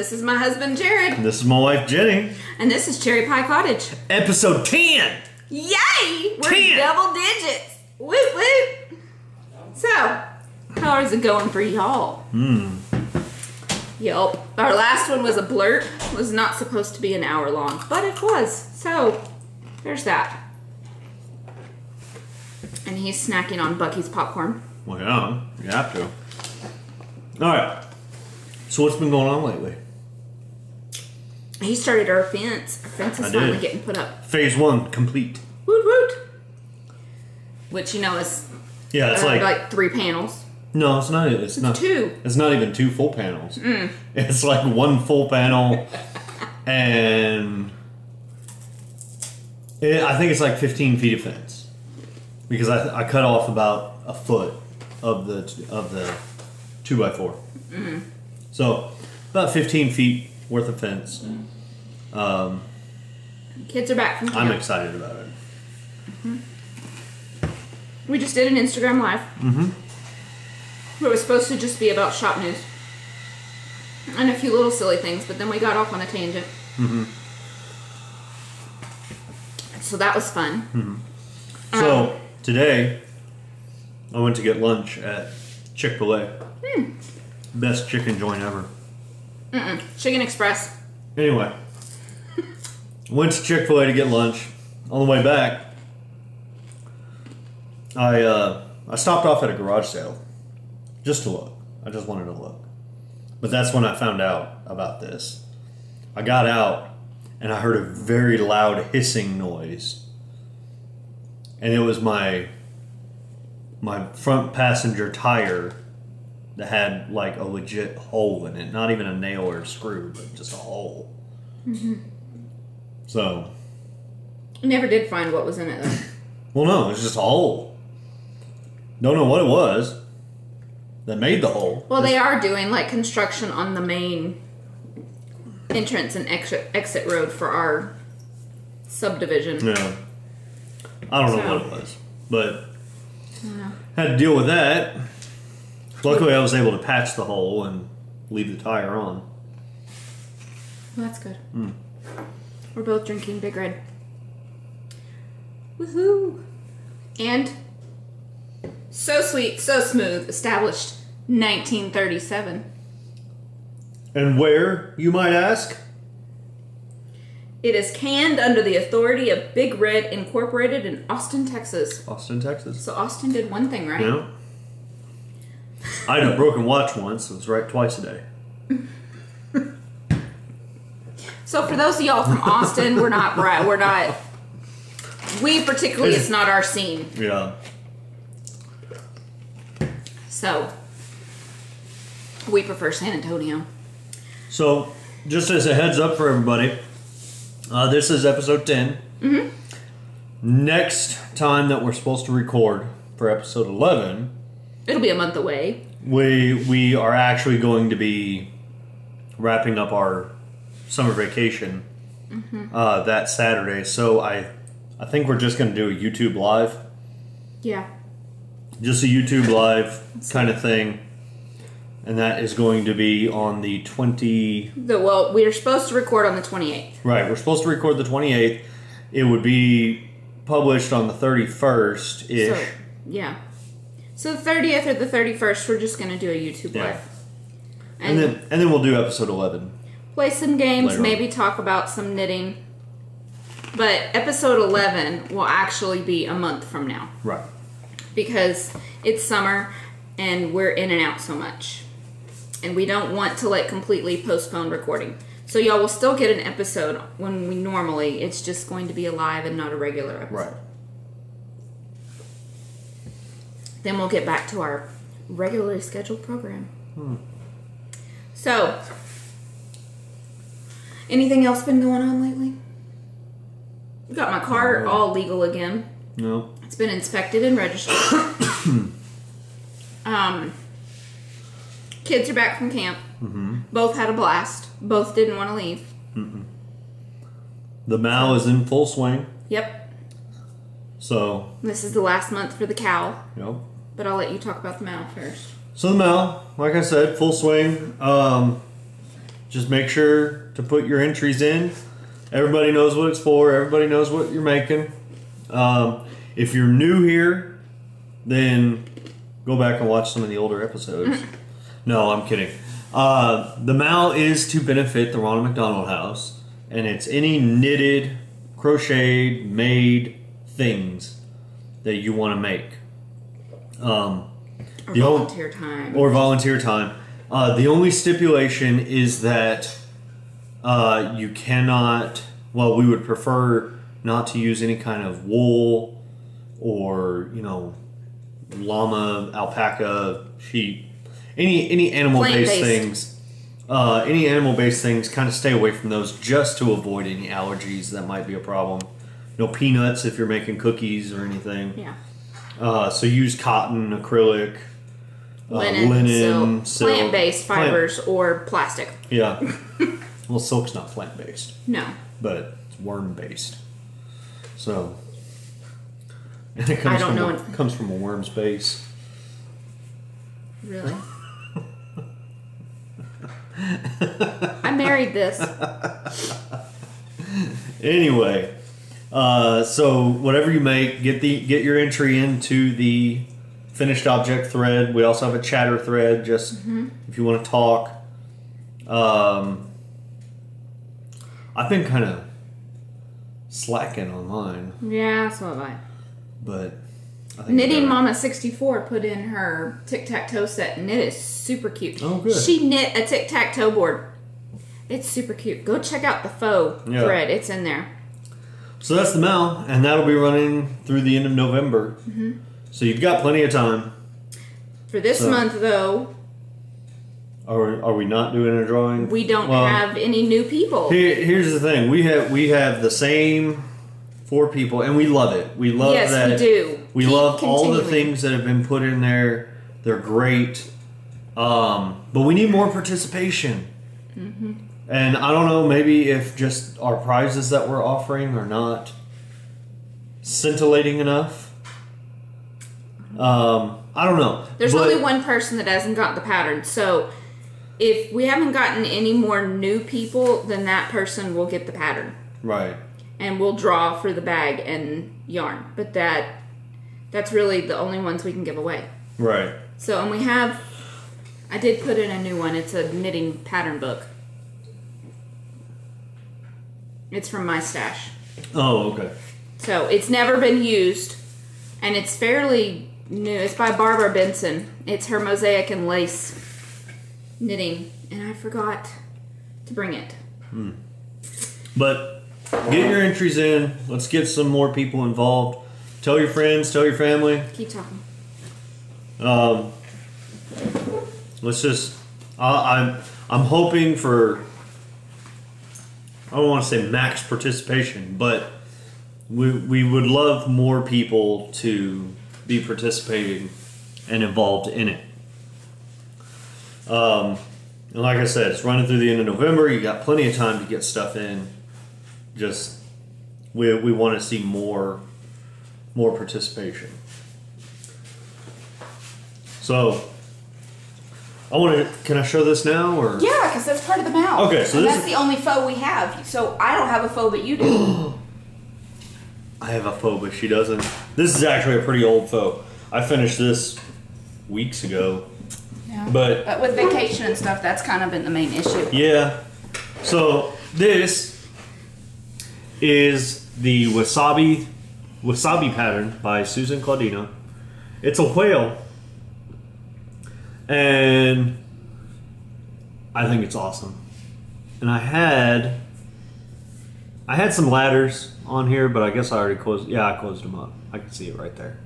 This is my husband, Jared. And this is my wife, Jenny. And this is Cherry Pie Cottage. Episode 10! Yay! We're 10. double digits. Woot woot. So, how is it going for y'all? Yup. Our last one was a blurt. It was not supposed to be an hour long, but it was. So, there's that. And he's snacking on Bucky's popcorn. Well, yeah, you have to. Alright. So what's been going on lately? He started our fence. Our fence is finally getting put up. Phase 1 complete. Woot woot. Which, you know, is it's like 3 panels. No, it's not. It's not 2. It's not even 2 full panels. It's like 1 full panel, and I think it's like 15 feet of fence, because I cut off about a foot of the 2x4. So about 15 feet worth of fence. Kids are back from camp. I'm excited about it. We just did an Instagram live. It was supposed to just be about shop news and a few little silly things, but then we got off on a tangent. So that was fun. So today I went to get lunch at Chick-fil-A. Best chicken joint ever. Chicken Express. Anyway, went to Chick-fil-A to get lunch. On the way back, I stopped off at a garage sale just to look. I just wanted to look. But that's when I found out about this. I got out and I heard a very loud hissing noise. And it was my front passenger tire that had like a legit hole in it. Not even a nail or a screw, but just a hole. So. Never did find what was in it though. Well, no, it was just a hole. Don't know what it was that made the hole. Well, they are doing like construction on the main entrance and exit road for our subdivision. Yeah. I don't know what it was, but had to deal with that. Luckily, I was able to patch the hole and leave the tire on. Well, that's good. We're both drinking Big Red. Woohoo! And so sweet, so smooth, established 1937. And where, you might ask? It is canned under the authority of Big Red Incorporated in Austin, Texas. Austin, Texas. So Austin did one thing right. Yeah. I had a broken watch once, so it was right twice a day. So for those of y'all from Austin, we're not, we particularly, it's not our scene. Yeah. So, we prefer San Antonio. So, just as a heads up for everybody, this is episode 10. Next time that we're supposed to record for episode 11, it'll be a month away. We are actually going to be wrapping up our summer vacation that Saturday. So I think we're just going to do a YouTube live. Yeah. Just a YouTube live kind of thing. And that is going to be on the 20... Well, we are supposed to record on the 28th. Right, we're supposed to record the 28th. It would be published on the 31st-ish. So, yeah. So the 30th or the 31st, we're just going to do a YouTube live. And then we'll do episode 11. Play some games, maybe talk about some knitting. But episode 11 will actually be a month from now. Right. Because it's summer and we're in and out so much. And we don't want to like completely postpone recording. So y'all will still get an episode when we normally, it's just going to be a live and not a regular episode. Right. Then we'll get back to our regularly scheduled program. So, anything else been going on lately? Got my car all legal again. No. It's been inspected and registered. Kids are back from camp. Both had a blast. Both didn't want to leave. The Mao is in full swing. Yep. So. This is the last month for the cow. Yep. But I'll let you talk about the Mao first. So the Mao, like I said, full swing. just make sure to put your entries in. Everybody knows what it's for. Everybody knows what you're making. If you're new here, then go back and watch some of the older episodes. No, I'm kidding. The MAL is to benefit the Ronald McDonald House, and it's any knitted, crocheted, made things that you want to make. Or volunteer time. Or volunteer time. The only stipulation is that you cannot, well, we would prefer not to use any kind of wool or, llama, alpaca, sheep, any animal-based things. Any animal-based things, kind of stay away from those just to avoid any allergies that might be a problem. No peanuts if you're making cookies or anything. Yeah. So use cotton, acrylic, linen, silk, plant-based fibers, or plastic. Yeah. Well, silk's not plant-based. No. But it's worm-based. So, and it comes from a worm's base. Really? I married this. Anyway, so whatever you make, get your entry into the finished object thread. We also have a chatter thread, just if you want to talk. I've been kind of slacking on mine. Yeah, so have I. But I think Knitting Mama 64 put in her tic-tac-toe set, and it is super cute. Oh, good. She knit a tic-tac-toe board. It's super cute. Go check out the faux thread. It's in there. So that's the MAL, and that'll be running through the end of November. So you've got plenty of time. For this month, though, are we not doing a drawing? we don't have any new people. Here's the thing: we have the same 4 people, and we love it. We love yes, that. we do. We love all the things that have been put in there. They're great, but we need more participation. And I don't know, maybe if just our prizes that we're offering are not scintillating enough. I don't know. There's only one person that hasn't got the pattern, so if we haven't gotten any more new people, then that person will get the pattern. Right. And we'll draw for the bag and yarn. But that's really the only ones we can give away. Right. So, and I did put in a new one. It's a knitting pattern book. It's from my stash. Oh, okay. So, it's never been used, and it's fairly new. It's by Barbara Benson. It's her mosaic and lace knitting, and I forgot to bring it. But get your entries in. Let's get some more people involved. Tell your friends, tell your family. Keep talking. Let's just. I'm hoping for. I don't want to say max participation, but we would love more people to be participating and involved in it. And like I said, it's running through the end of November. You got plenty of time to get stuff in. Just we want to see more participation. So can I show this now or? Yeah, because that's part of the MAL. Okay, so that's the only faux we have. So I don't have a faux, but you do. I have a faux, but she doesn't. This is actually a pretty old faux. I finished this weeks ago. Yeah. But with vacation and stuff, that's kind of been the main issue. Yeah. So this is the wasabi pattern by Susan Claudino. It's a whale, and I think it's awesome. And I had some ladders on here, but I guess I already closed. Yeah, I closed them up. I can see it right there.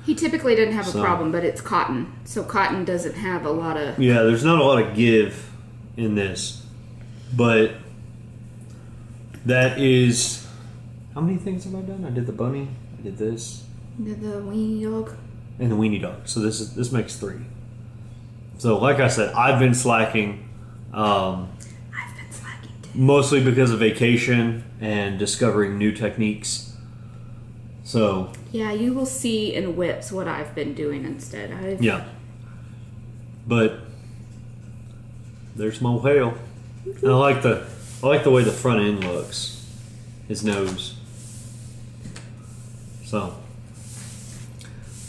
He typically didn't have a problem, but it's cotton. So cotton doesn't have a lot of... Yeah, there's not a lot of give in this. But that is... How many things have I done? I did the bunny. I did this. You did the weenie dog. And the weenie dog. So this makes 3. So like I said, I've been slacking. I've been slacking too. Mostly because of vacation and discovering new techniques. So yeah, you will see in whips what I've been doing instead. Yeah. But there's my whale. And I like the way the front end looks. His nose. So,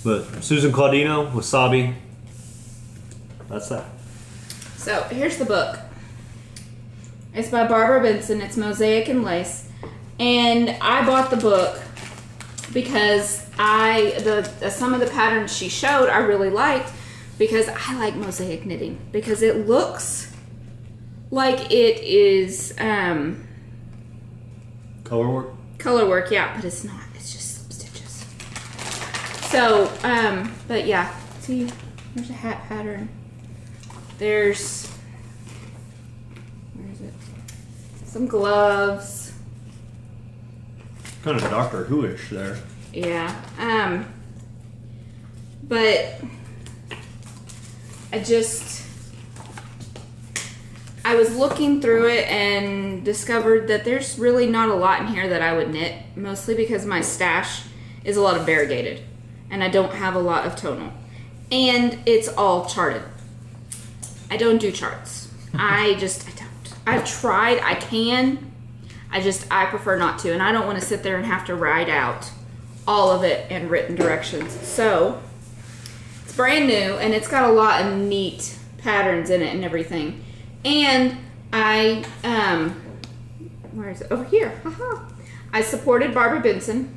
but Susan Claudino, Wasabi. That's that. So here's the book. It's by Barbara Benson. It's Mosaic and Lace, and I bought the book because some of the patterns she showed I really liked, because I like mosaic knitting because it looks like it is Color work. Color work, yeah, but it's not. It's just slip stitches. So, but yeah, see, there's a hat pattern. There's, where is it? Some gloves. Kind of Doctor Who-ish there. Yeah. But I was looking through it and discovered that there's really not a lot in here that I would knit, mostly because my stash is a lot of variegated and I don't have a lot of tonal. And it's all charted. I don't do charts. I don't. I've tried, I can. I prefer not to, and I don't want to sit there and have to write out all of it in written directions. So, it's brand new, and it's got a lot of neat patterns in it and everything. And I, where is it? Over here. Haha. I supported Barbara Benson.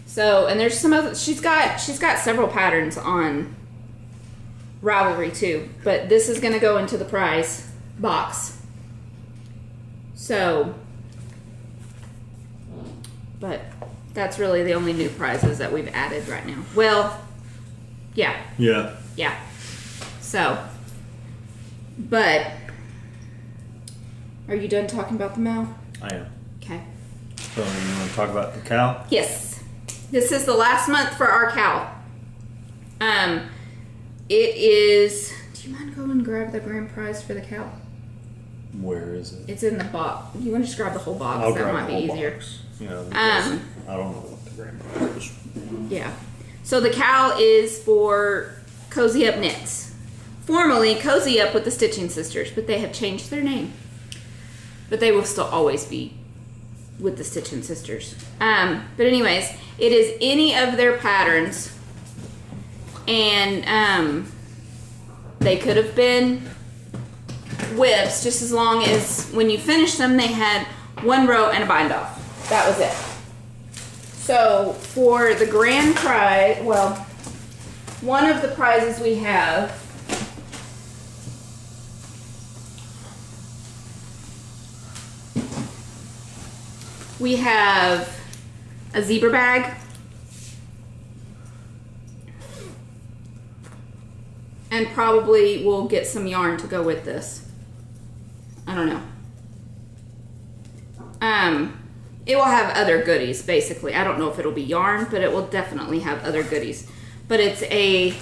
So, and there's some other, she's got several patterns on Ravelry too, but this is going to go into the prize box. So, but that's really the only new prizes that we've added right now. Well, yeah. Yeah. Yeah. So, but are you done talking about the Mal? I am. Okay. So you want to talk about the cow? Yes. This is the last month for our cow. It is, do you mind going and grab the grand prize for the cow? Where is it? It's in the box. You want to just grab the whole box? I'll that grab might the be whole easier. box. Yeah, I don't know what the grand prize is. Yeah. So the cow is for Cozy Up Knits. Formerly Cozy Up with the Stitching Sisters, but they have changed their name. But they will still always be with the Stitching Sisters. But anyways, it is any of their patterns, and they could have been whips, just as long as when you finish them they had one row and a bind off. That was it. So for the grand prize, well, one of the prizes we have a zebra bag, and probably we'll get some yarn to go with this. I don't know. It will have other goodies, basically. I don't know if it'll be yarn, but it will definitely have other goodies. But it's a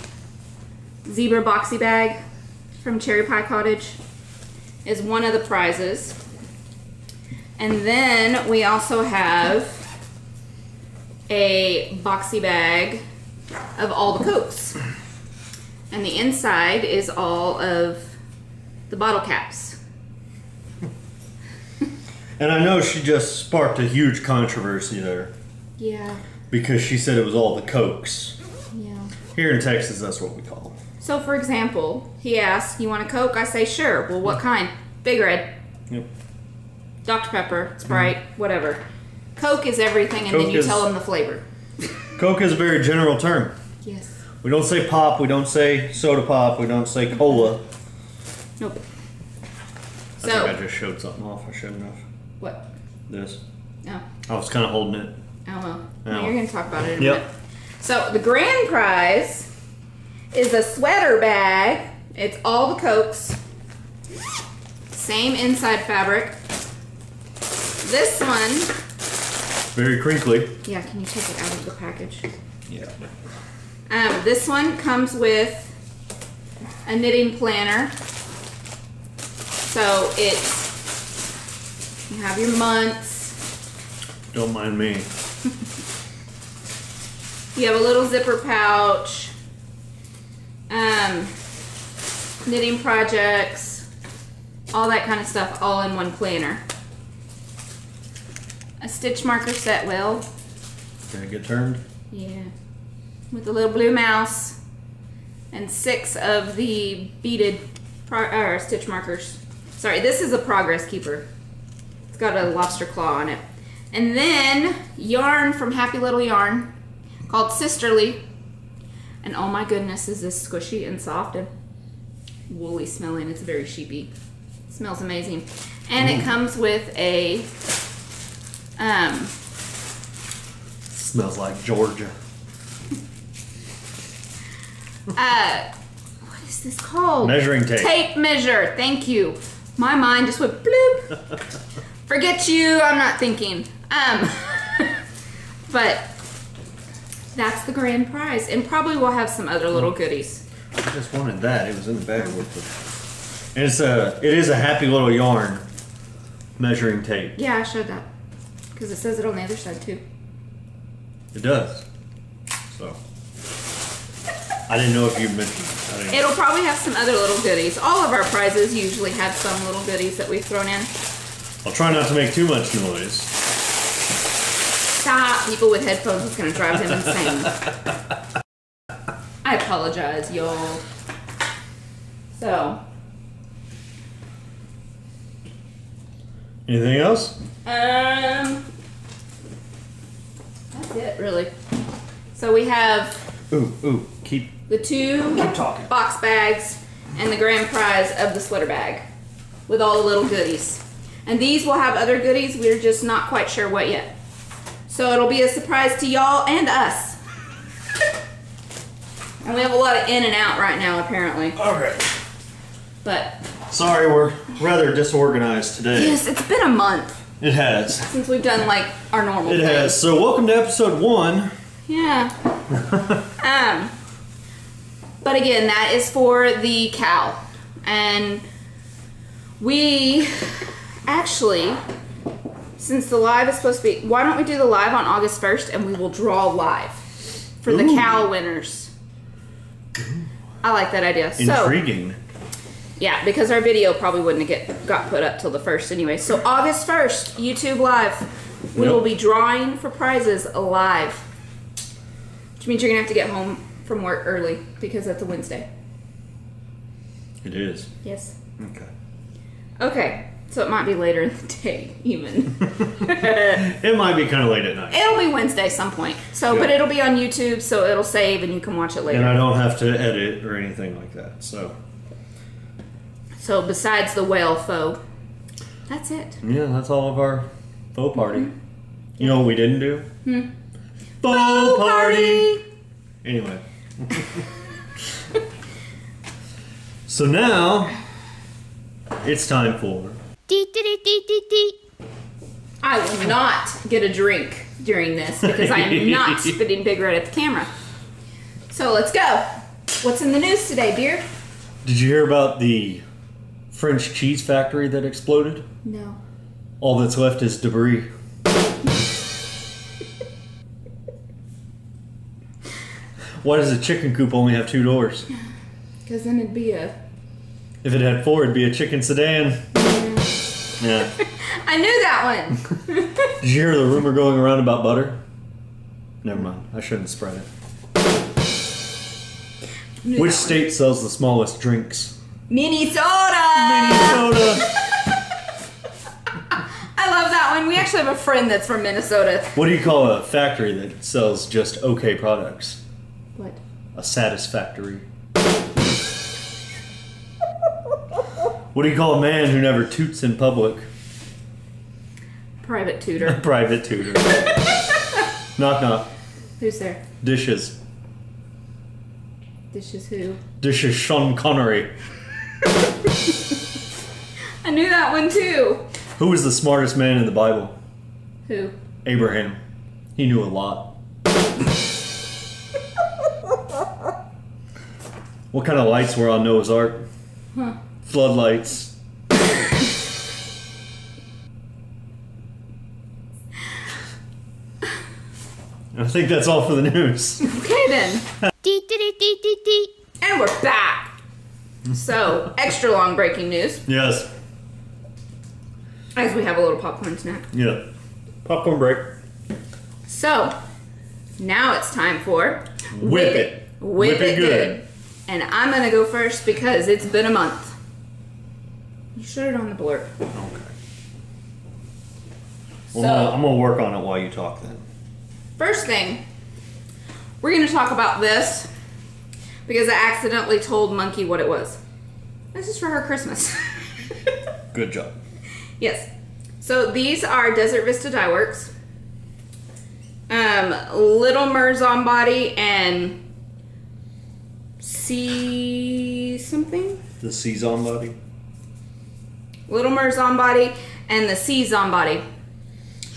zebra boxy bag from Cherry Pie Cottage is one of the prizes. And then we also have a boxy bag of all the Cokes. And the inside is all of the bottle caps. And I know she just sparked a huge controversy there. Yeah. Because she said it was all the Cokes. Yeah. Here in Texas, that's what we call them. So, for example, he asks, "You want a Coke?" I say, "Sure." "Well, what kind?" "Big Red." Yep. Dr. Pepper, Sprite, whatever. Coke is everything, and Coke then you is- tell them the flavor. Coke is a very general term. Yes. We don't say pop, we don't say soda pop, we don't say cola. Nope. I think I just showed something off I shouldn't have. What? This. Oh. I was kind of holding it. Oh, well. Oh. You're going to talk about it in a Yep. minute. So, the grand prize is a sweater bag. It's all the Cokes. Same inside fabric. This one... Very crinkly. Yeah, can you take it out of the package? Yeah. This one comes with a knitting planner. So it's, you have your months. Don't mind me. You have a little zipper pouch. Knitting projects. all that kind of stuff all in one planner. A stitch marker set wheel. Gonna get turned? Yeah. With a little blue mouse. And 6 of the beaded stitch markers. Sorry, this is a progress keeper. It's got a lobster claw on it. And then yarn from Happy Little Yarn called Sisterly. And oh my goodness, is this squishy and soft and woolly smelling. It's very sheepy. It smells amazing. And it comes with a smells like Georgia. What is this called? Measuring tape. Tape measure. Thank you. My mind just went bloop. Forget you. I'm not thinking. But that's the grand prize, and probably we'll have some other little goodies. I just wanted that. It was in the bag with it. And it is a Happy Little Yarn measuring tape. Yeah, I showed that because it says it on the other side too. It does. So I didn't know if you mentioned it. It'll probably have some other little goodies. All of our prizes usually have some little goodies that we've thrown in. I'll try not to make too much noise. Stop. People with headphones is going to drive them insane. I apologize, y'all. So. Anything else? That's it, really. So we have Keep the 2 talking. box bags and the grand prize of the sweater bag with all the little goodies. And these will have other goodies. We're just not quite sure what yet. So it'll be a surprise to y'all and us. And we have a lot of in and out right now, apparently. Okay. But sorry, we're rather disorganized today. yes, it's been a month It has. since we've done like our normal It thing. has. So welcome to episode 1. Yeah. But again, that is for the cow. And we actually, since the live is supposed to be, why don't we do the live on August 1st and we will draw live for the cow winners. I like that idea. Intriguing. So, yeah, because our video probably wouldn't have got put up till the 1st anyway. So August 1st, YouTube Live, we will be drawing for prizes live. Which means you're going to have to get home from work early because that's a Wednesday. It is. Yes. Okay. Okay, so it might be later in the day, even. It might be kind of late at night. It'll be Wednesday some point. So, but it'll be on YouTube, so it'll save and you can watch it later. And I don't have to edit or anything like that. So besides the whale faux, that's it. Yeah, that's all of our faux party. You know what we didn't do? Faux party! Anyway. So now, it's time for... I will not get a drink during this because I am not spitting big red at the camera. So let's go. What's in the news today, dear? Did you hear about the French cheese factory that exploded? No. All that's left is debris. Why does a chicken coop only have 2 doors? Because then it'd be a... If it had 4, it'd be a chicken sedan. Yeah. I knew that one. Did you hear the rumor going around about butter? Never mind. I shouldn't spread it. Which state sells the smallest drinks? Minnesota! Minnesota! I love that one. We actually have a friend that's from Minnesota. What do you call a factory that sells just okay products? What? A satisfactory. What do you call a man who never toots in public? Private tutor. Private tutor. Knock knock. Who's there? Dishes. Dishes who? Dishes Sean Connery. I knew that one too. Who was the smartest man in the Bible? Who? Abraham. He knew a lot. What kind of lights were on Noah's Ark? Huh. Floodlights. I think that's all for the news. Okay then. And we're back. So, extra long breaking news. Yes. As we have a little popcorn snack. Yeah. Popcorn break. So, now it's time for Whip It. Whip it good. And I'm going to go first because it's been a month. You shut it on the blurb. Okay. So, Well, I'm going to work on it while you talk then. First thing, we're going to talk about this because I accidentally told Monkey what it was. This is for her Christmas. Good job. Yes. So these are Desert Vista Dye Works. Little Merzon Body and Sea something? The Season Body? Little Merzon Body and the Season Body.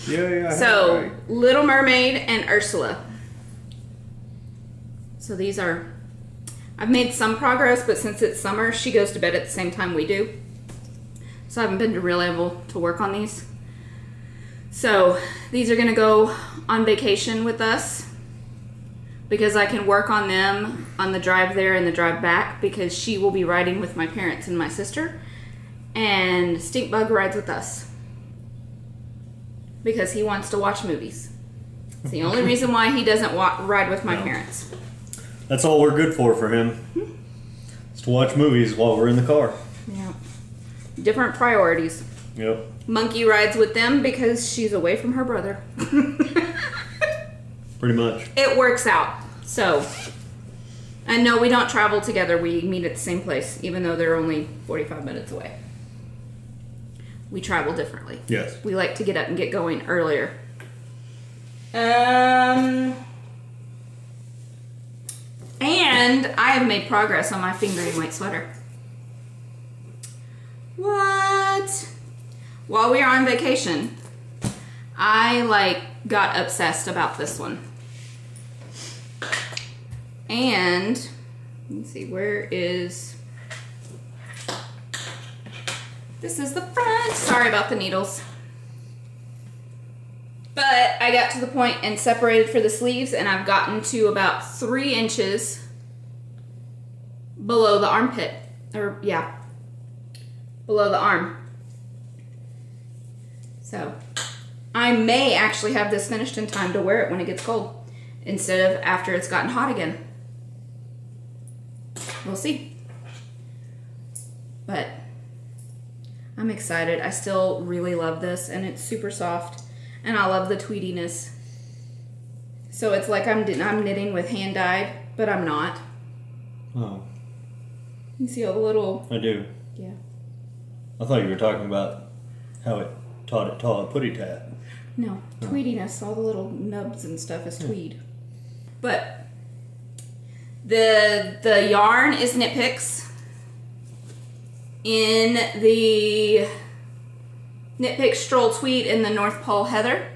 Yeah. So, right. Little Mermaid and Ursula. So these are... I've made some progress, but since it's summer, she goes to bed at the same time we do. So I haven't been really able to work on these. So these are going to go on vacation with us because I can work on them on the drive there and the drive back because she will be riding with my parents and my sister. And Stinkbug rides with us because he wants to watch movies. It's the only reason why he doesn't ride with my parents. That's all we're good for him. Is to watch movies while we're in the car. Yeah. Different priorities. Yep. Monkey rides with them because she's away from her brother. Pretty much. It works out. So, and no, we don't travel together. We meet at the same place, even though they're only 45 minutes away. We travel differently. Yes. We like to get up and get going earlier. And I have made progress on my fingering weight sweater. What? While we were on vacation, I got obsessed about this one. And let's see, where is... This is the front. Sorry about the needles. But I got to the point and separated for the sleeves, and I've gotten to about 3 inches below the armpit. Or, yeah, below the arm. So, I may actually have this finished in time to wear it when it gets cold, instead of after it's gotten hot again. We'll see. But I'm excited. I still really love this, and it's super soft. And I love the tweediness. So it's like I'm knitting with hand dyed, but I'm not. Oh. You see all the little... I do. Yeah. I thought you were talking about how it taught a putty tat. No, tweediness. All the little nubs and stuff is tweed. But the yarn is Knit Picks in the Knit Picks Stroll Tweed in the North Pole Heather.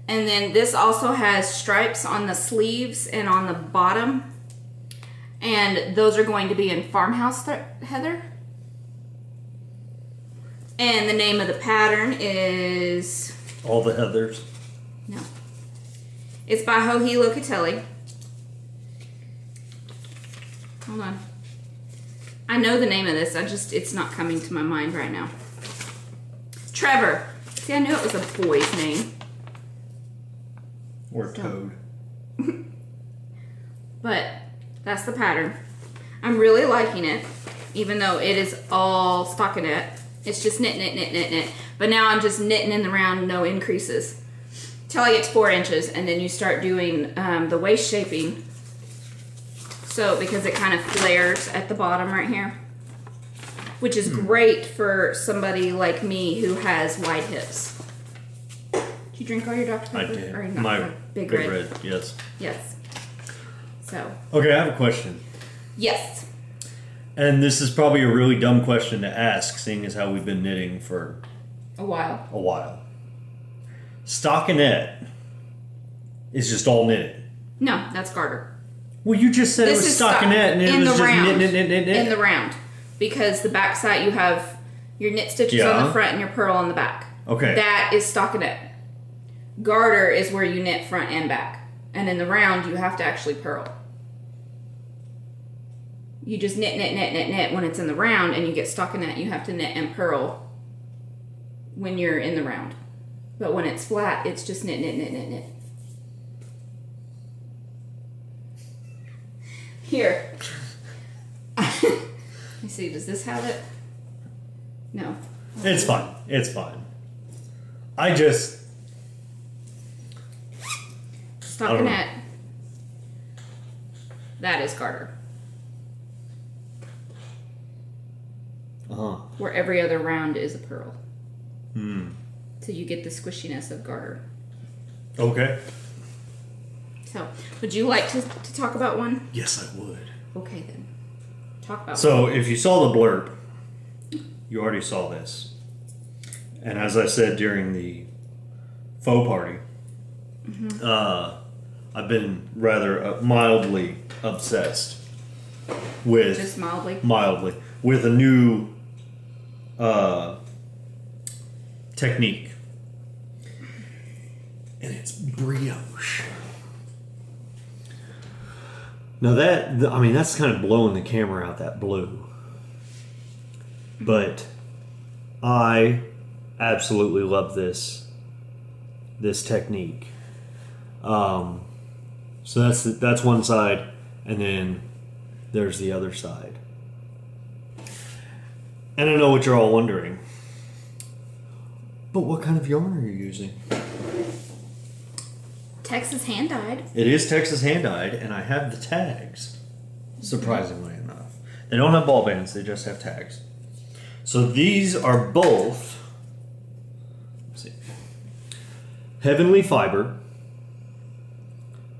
And then this also has stripes on the sleeves and on the bottom. And those are going to be in Farmhouse Heather. And the name of the pattern is... All the Heathers. No. It's by Joji Locatelli. Hold on. I know the name of this. It's not coming to my mind right now. Trevor. See, I knew it was a boy's name. Or Toad. But that's the pattern. I'm really liking it, even though it is all stockinette. It's just knit, knit, knit, knit, knit. But now I'm just knitting in the round, no increases. Till I get to 4 inches, and then you start doing the waist shaping. So, because it kind of flares at the bottom right here. Which is great for somebody like me who has wide hips. Did you drink all your Dr. Pepper? I did. Or not? My Big Red. Yes. Yes. So. Okay, I have a question. Yes. And this is probably a really dumb question to ask, seeing as how we've been knitting for a while. Stockinette is just all knitted. No, that's garter. Well, you just said it was stockinette, and it was just knit. In the round. Because the back side, you have your knit stitches on the front and your purl on the back. Okay. That is stockinette. Garter is where you knit front and back. And in the round, you have to actually purl. You just knit, knit, knit, knit, knit when it's in the round, and you get stockinette, you have to knit and purl when you're in the round. But when it's flat, it's just knit, knit, knit, knit, knit. Here. Let me see, does this have it? No. It's fine. It's fine. I just... Stockinette. That is garter. Uh-huh. Where every other round is a pearl. Hmm. So you get the squishiness of garter. Okay. So, would you like to talk about one? Yes, I would. Okay, then. Talk about So, one. if you saw the blurb, you already saw this. And as I said during the faux party, I've been rather mildly obsessed with... Just mildly? Mildly. With a new technique. And it's brioche. Now that's kind of blowing the camera out, that blue. But I absolutely love this technique. So that's one side, and then there's the other side. And I know what you're all wondering. But what kind of yarn are you using? Texas hand-dyed. It is Texas hand-dyed, and I have the tags, surprisingly enough. They don't have ball bands, they just have tags. So these are both, let's see, Heavenly Fiber,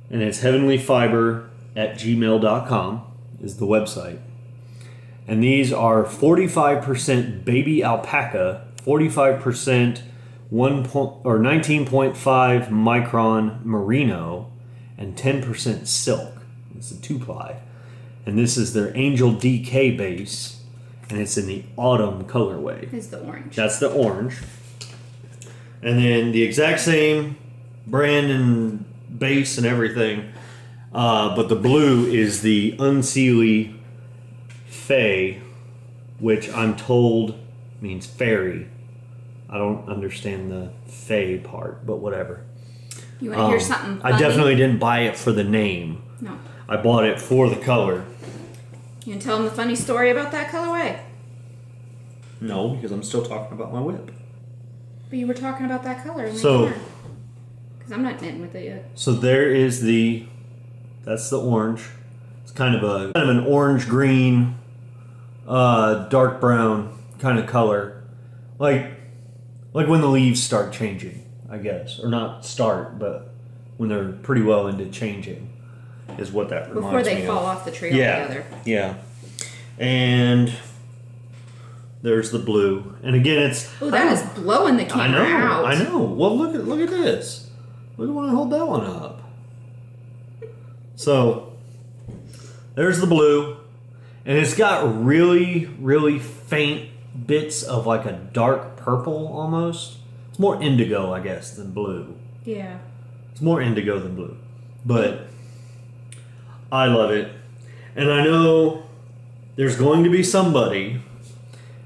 and it's heavenlyfiber@gmail.com is the website. And these are 45% baby alpaca, 45% 19.5 micron merino, and 10% silk. It's a 2-ply. And this is their Angel DK base, and it's in the autumn colorway. Is the orange. That's the orange. And then the exact same brand and base and everything, but the blue is the Unseelie Fae, which I'm told means fairy. I don't understand the Fae part, but whatever. You want to hear something funny? I definitely didn't buy it for the name. No. I bought it for the color. You can tell them the funny story about that colorway? No, because I'm still talking about my whip. But you were talking about that color. So, because I'm not knitting with it yet. So there is that's the orange. It's kind of an orange green, dark brown kind of color, like when the leaves start changing, I guess, or not start, but when they're pretty well into changing, is what that reminds me of. Before they fall off the tree altogether. Yeah. And there's the blue, and again, it's that is blowing the camera out. I know. Well, look at this. Look at when I hold that one up. So there's the blue, and it's got really, really faint bits of like a dark purple almost. It's more indigo, I guess, than blue. Yeah. It's more indigo than blue. But I love it. And I know there's going to be somebody,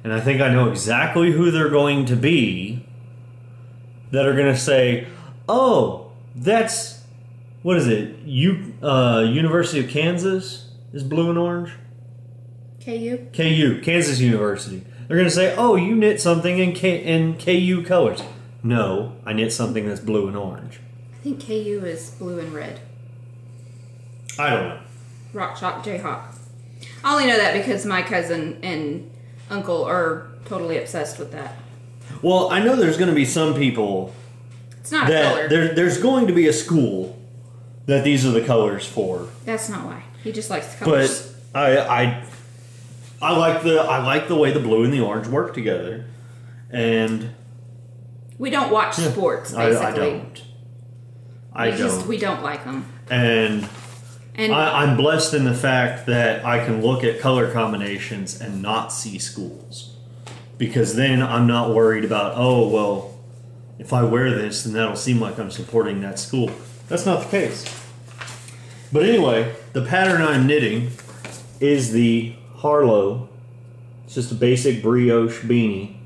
and I think I know exactly who they're going to be, that are going to say, oh, that's, what is it? University of Kansas is blue and orange? KU? KU, Kansas University. They're going to say, oh, you knit something in KU colors. No, I knit something that's blue and orange. I think KU is blue and red. I don't know. Rock Chalk Jayhawk. I only know that because my cousin and uncle are totally obsessed with that. Well, I know there's going to be some people... It's not a color. There's going to be a school that these are the colors for. That's not why. He just likes the colors. But I like the way the blue and the orange work together, and we don't watch sports. Basically, I don't. We don't like them. And I'm blessed in the fact that I can look at color combinations and not see schools, because then I'm not worried about, oh well, if I wear this, then that'll seem like I'm supporting that school. That's not the case. But anyway, the pattern I'm knitting is the Harlow. It's just a basic brioche beanie.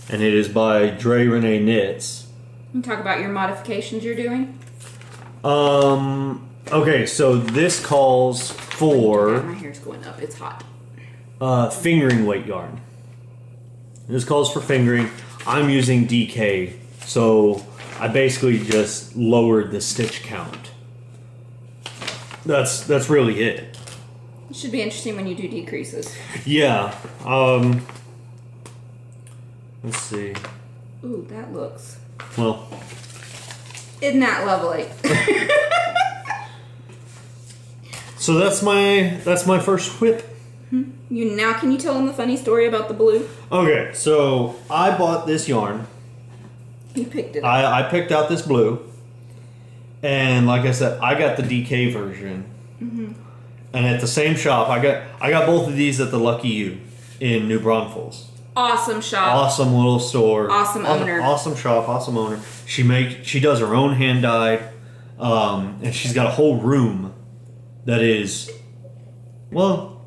and it is by Dre Renee Knits. You talk about your modifications you're doing. Okay, so this calls for... My hair's going up. It's hot. Fingering weight yarn. This calls for fingering. I'm using DK, so I basically just lowered the stitch count. That's really it. It should be interesting when you do decreases. Yeah. Let's see. Ooh, that looks... Well... Isn't that lovely? So that's my first whip. Can you tell them the funny story about the blue? Okay, so I bought this yarn. You picked it up. I picked out this blue, and like I said, I got the DK version. Mm-hmm. And at the same shop, I got both of these at the Lucky You in New Braunfels. Awesome shop. Awesome little store. Awesome owner. Awesome shop. Awesome owner. She does her own hand dyed, and she's got a whole room that is, well,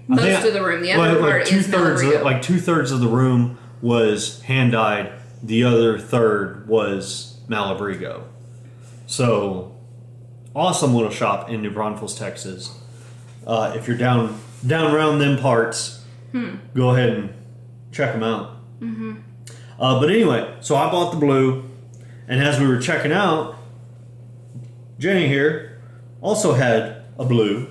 most of the room. The other part is Malabrigo. Like 2/3 of the room was hand dyed. The other third was Malabrigo. So awesome little shop in New Braunfels, Texas. If you're down around them parts, go ahead and check them out. Mm-hmm. But anyway, so I bought the blue, and as we were checking out, Jenny here also had a blue.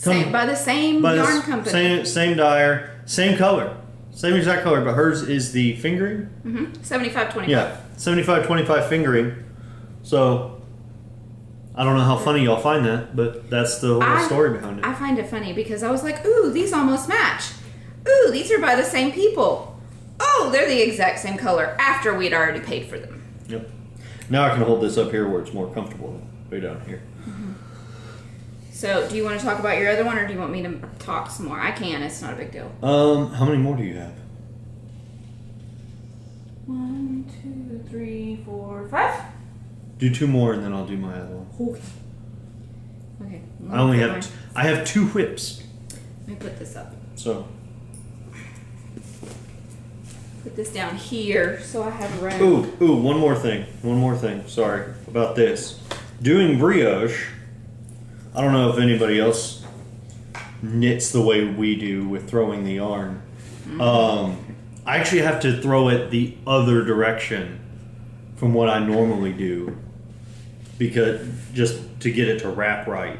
By the same yarn company. Same dyer, same color. Same exact color, but hers is the fingering. Mm-hmm. 75/25. Yeah, 75/25 fingering. So, I don't know how funny y'all find that, but that's the whole story behind it. I find it funny because I was like, ooh, these almost match. Ooh, these are by the same people. Oh, they're the exact same color after we'd already paid for them. Yep. Now I can hold this up here where it's more comfortable. Way down here. Mm-hmm. So, do you want to talk about your other one, or do you want me to talk some more? I can. It's not a big deal. How many more do you have? 1, 2, 3, 4, 5. Do 2 more, and then I'll do my other one. Okay. I have 2 whips. Let me put this up. So. Put this down here so I have room. Ooh, one more thing. Sorry about this. Doing brioche, I don't know if anybody else knits the way we do with throwing the yarn. Mm-hmm. I actually have to throw it the other direction from what I normally do, because just to get it to wrap right.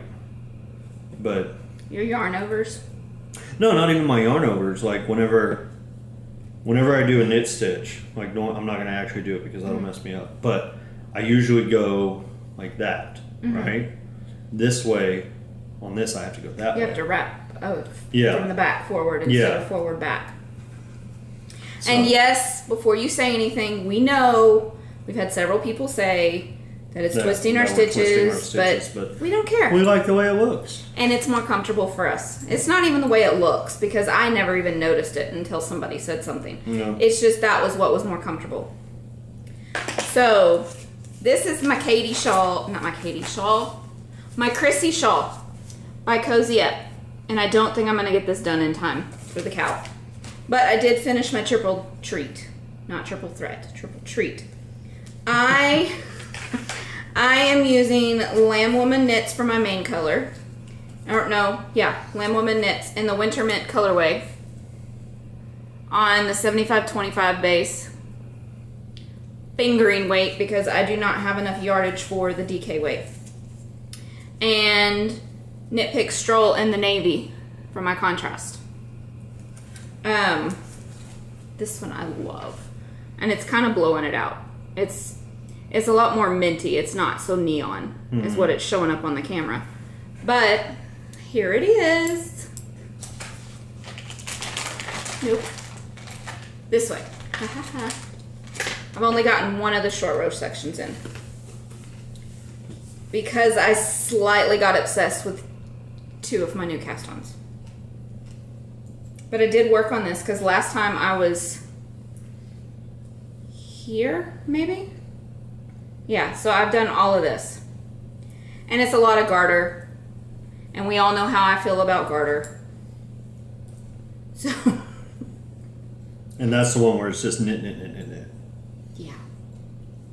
But your yarn overs? No, not even my yarn overs. Like whenever I do a knit stitch, like no, I'm not going to actually do it because that'll mess me up. But I usually go like that, right? This way, on this I have to go that way. You have to wrap from the back forward instead of forward back. So. And yes, before you say anything, we know we've had several people say that it's twisting our stitches, but we don't care. We like the way it looks. And it's more comfortable for us. It's not even the way it looks, because I never even noticed it until somebody said something. No. It's just that was what was more comfortable. So, this is my Katie shawl, not my Katie shawl, my Chrissy shawl by Coziette. And I don't think I'm going to get this done in time for the cow. But I did finish my triple treat. Not triple threat, triple treat. I am using Lamb Woman Knits for my main color. Lamb Woman Knits in the Winter Mint colorway on the 75/25 base. Fingering weight because I do not have enough yardage for the DK weight. And Knit Pick Stroll in the navy for my contrast. This one I love. And it's kind of blowing it out. It's a lot more minty. It's not so neon is what it's showing up on the camera. But here it is. Nope. This way. I've only gotten one of the short row sections in, because I slightly got obsessed with 2 of my new cast-ons. But I did work on this because last time I was here, maybe? Yeah, so I've done all of this. And it's a lot of garter. And we all know how I feel about garter. So, And that's the one where it's just knit, knit, knit, knit, knit. Yeah.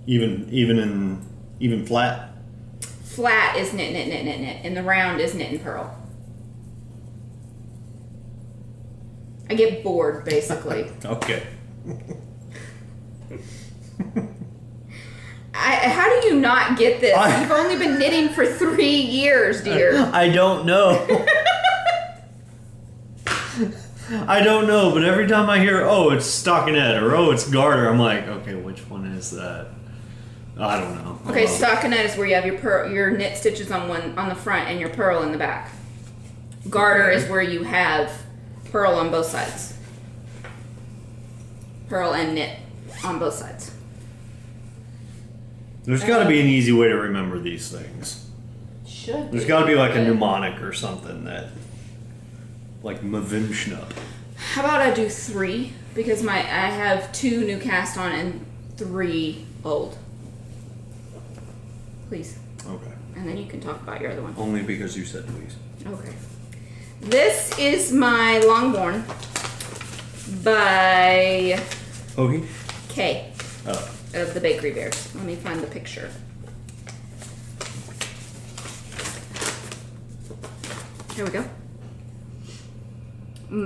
Even flat? Flat is knit, knit, knit, knit, knit. And the round is knit and purl. I get bored, basically. Okay. How do you not get this? You've only been knitting for 3 years, dear. I don't know. I don't know, but every time I hear, oh, it's stockinette or oh, it's garter, I'm like, okay, which one is that? I don't know. Okay, stockinette is where you have your knit stitches on the front and your purl in the back. Garter is where you have purl on both sides. Purl and knit on both sides. There's got to be an easy way to remember these things. There's got to be like a mnemonic or something that, like Mavimshna. How about I do 3? Because I have 2 new cast on and 3 old. Please. Okay. And then you can talk about your other one. Only because you said please. Okay. This is my Longborn by Hoagie? Kay. Oh. Of the Bakery Bears. Let me find the picture. Here we go.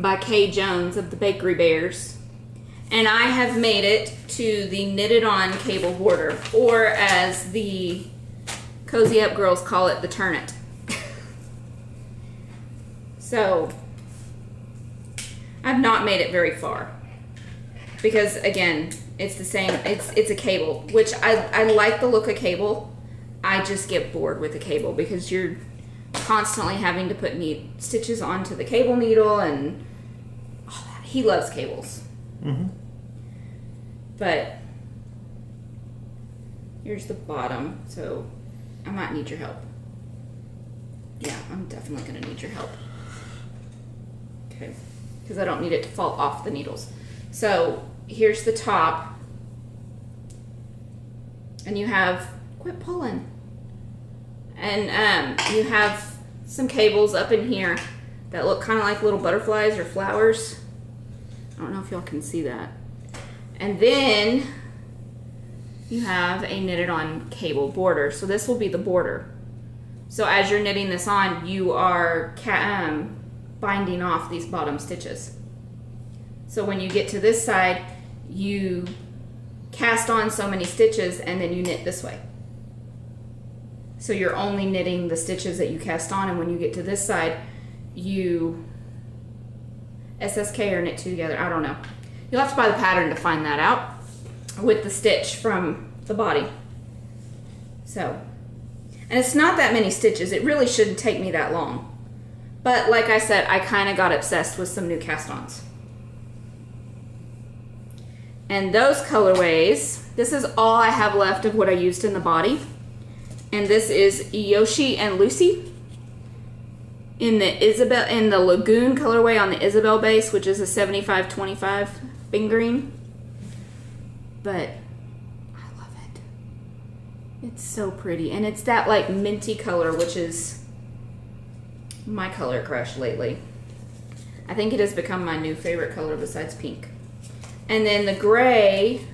By Kay Jones of the Bakery Bears. And I have made it to the knitted on cable border, or as the Cozy Up girls call it, the Turnet. So, I've not made it very far. Because again, it's the same, it's a cable, which I like the look of cable. I just get bored with the cable because you're constantly having to put stitches onto the cable needle and all that. He loves cables. Mm-hmm. But here's the bottom, so I might need your help. Yeah, I'm definitely gonna need your help. Okay, because I don't need it to fall off the needles. So here's the top, and you have, quit pulling, and you have some cables up in here that look kind of like little butterflies or flowers. I don't know if y'all can see that. And then you have a knitted on cable border. So this will be the border. So as you're knitting this on, you are binding off these bottom stitches. So when you get to this side, you cast on so many stitches and then you knit this way. So you're only knitting the stitches that you cast on, and when you get to this side, you SSK or knit 2 together. I don't know. You'll have to buy the pattern to find that out with the stitch from the body. So, and it's not that many stitches. It really shouldn't take me that long. But like I said, I kind of got obsessed with some new cast-ons. And those colorways, this is all I have left of what I used in the body. And this is Yoshi and Lucy in the Lagoon colorway on the Isabel base, which is a 75-25 fingering. But I love it. It's so pretty. And it's that like minty color, which is my color crush lately. I think it has become my new favorite color besides pink. And then the gray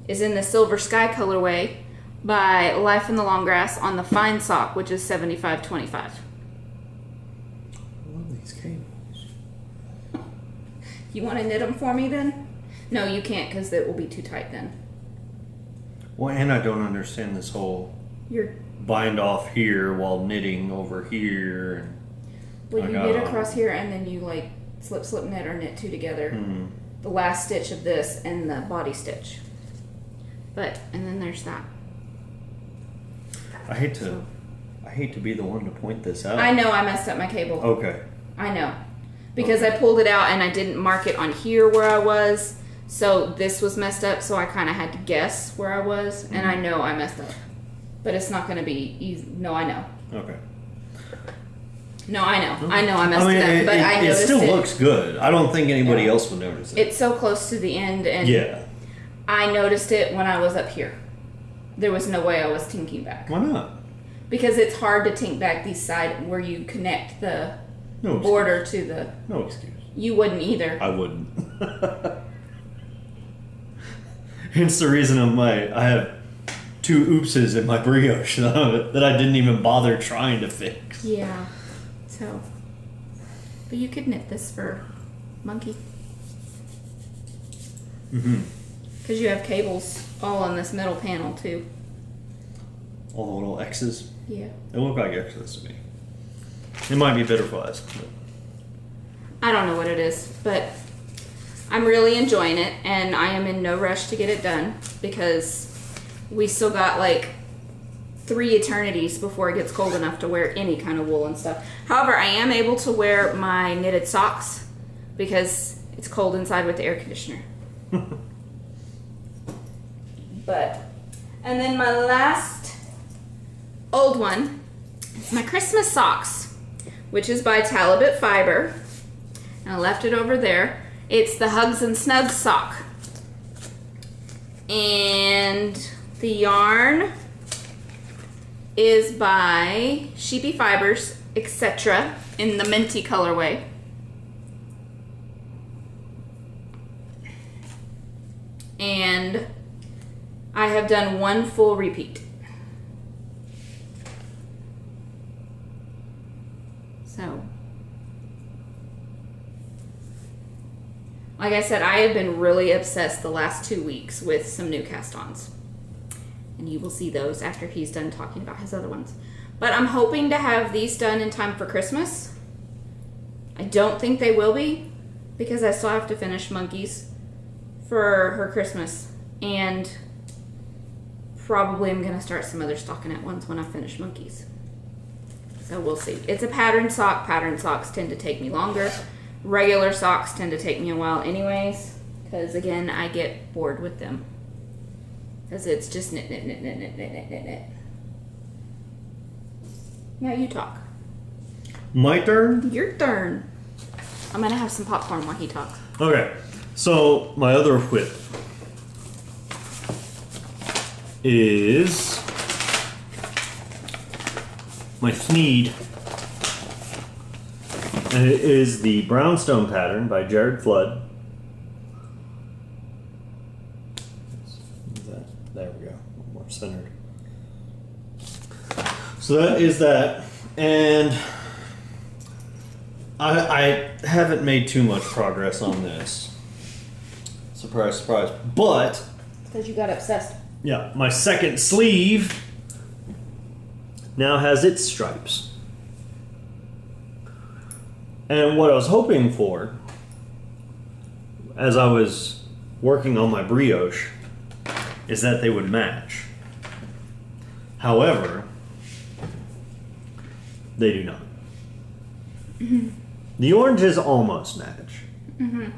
is in the Silver Sky colorway by Life in the Long Grass on the Fine Sock, which is 75-25. I love these cables. You want to knit them for me then? No, you can't, because it will be too tight then. Well, and I don't understand this whole bind off here while knitting over here. And well, you knit across here and then you like slip, slip, knit or knit 2 together. Mm-hmm. The last stitch of this and the body stitch. But, and then there's that. I hate to be the one to point this out. I know I messed up my cable. Okay. I know. Because I pulled it out and I didn't mark it on here where I was. So this was messed up, so I kind of had to guess where I was. Mm-hmm. And I know I messed up. But it's not going to be easy. No, I know. Okay. No, I know. I know I messed it up, but I noticed it. It still looks good. I don't think anybody else would notice it. It's so close to the end, and yeah. I noticed it when I was up here. There was no way I was tinking back. Why not? Because it's hard to tink back these side where you connect the border to the... No excuse. You wouldn't either. I wouldn't. Hence the reason I have 2 oopses in my brioche that I didn't even bother trying to fix. Yeah. So, but you could knit this for Monkey. Because you have cables all on this middle panel too. All the little X's? Yeah. They look like X's to me. It might be butterflies. But. I don't know what it is, but I'm really enjoying it, and I am in no rush to get it done because we still got like 3 eternities before it gets cold enough to wear any kind of wool and stuff. However, I am able to wear my knitted socks because it's cold inside with the air conditioner. And then my last old one is my Christmas socks, which is by Talabot Fiber. And I left it over there. It's the Hugs and Snugs sock. And the yarn is by Sheepy Fibers, etc. in the minty colorway. And I have done 1 full repeat. So, like I said, I have been really obsessed the last 2 weeks with some new cast-ons. And you will see those after he's done talking about his other ones. But I'm hoping to have these done in time for Christmas. I don't think they will be, because I still have to finish Monkeys for her Christmas. And probably I'm going to start some other stockinette ones when I finish Monkeys. So we'll see. It's a patterned sock. Patterned socks tend to take me longer. Regular socks tend to take me a while anyways, because again, I get bored with them. Because it's just knit, knit, knit, knit, knit, knit, knit, knit, knit. Now you talk. My turn? Your turn. I'm going to have some popcorn while he talks. Okay, so my other whip is my Thneed. And it is the Brownstone pattern by Jared Flood. There we go, more centered. So that is that, and I haven't made too much progress on this. Surprise, surprise. But because you got obsessed. yeah, my second sleeve now has its stripes. And what I was hoping for, as I was working on my brioche, is that they would match. However, they do not. The oranges almost match.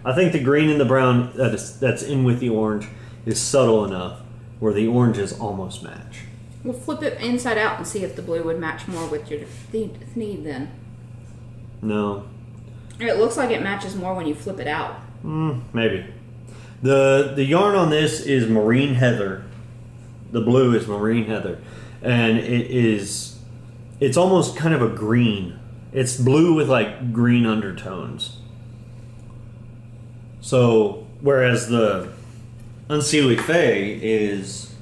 I think the green and the brown that's in with the orange is subtle enough where the oranges almost match. We'll flip it inside out and see if the blue would match more with your Thneed then. No. It looks like it matches more when you flip it out. Maybe. The yarn on this is Marine Heather. The blue is Marine Heather. And it's almost kind of a green. It's blue with like green undertones. So, whereas the Unseelie Fae is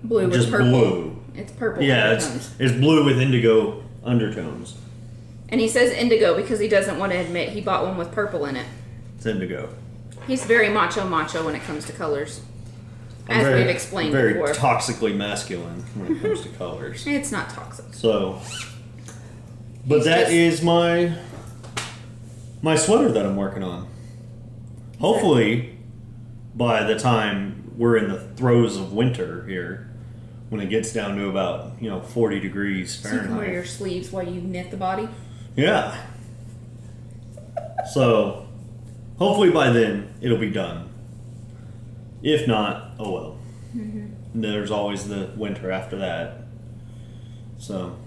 blue with just purple. blue. It's purple. Yeah, undertones. it's blue with indigo undertones. And he says indigo because he doesn't want to admit he bought one with purple in it. It's indigo. He's very macho when it comes to colors. As we've explained very before. toxically masculine when it comes to colors. It's not toxic. So, but that is my sweater that I'm working on. Hopefully, by the time we're in the throes of winter here, when it gets down to about 40 degrees So you Fahrenheit. can wear your sleeves while you knit the body. Yeah. So, hopefully by then it'll be done. If not, oh well. There's always the winter after that. So.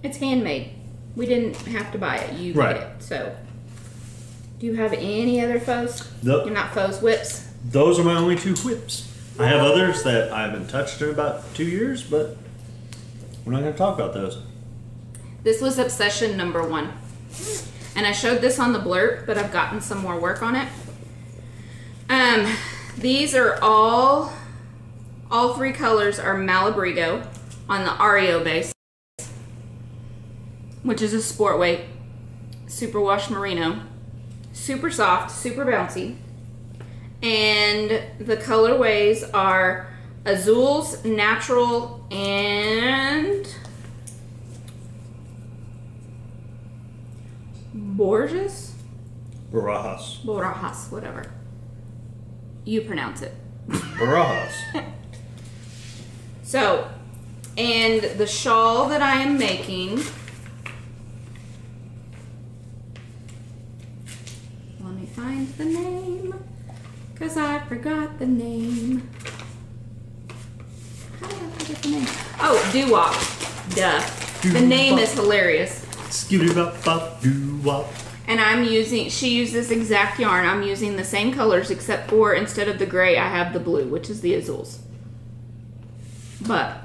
It's handmade. We didn't have to buy it. You Right. made it. So, do you have any other faux? Nope. You're not faux whips? Those are my only 2 whips. I have others that I haven't touched in about 2 years, but we're not going to talk about those. This was obsession number 1. And I showed this on the blurb, but I've gotten some more work on it. These are all three colors are Malabrigo on the Ario base, which is a sport weight superwash merino. Super soft, super bouncy. And the colorways are Azules, Natural, and Borges? Barajas, whatever. You pronounce it. Barajas. So, and the shawl that I am making, let me find the name, because I forgot the name. How did I forget the name? Oh, Doo-Wop. Duh. The name is hilarious. Skitty-bop-bop-doo-wop. And I'm using, she used this exact yarn. I'm using the same colors except for instead of the gray, I have the blue, which is the Azules. But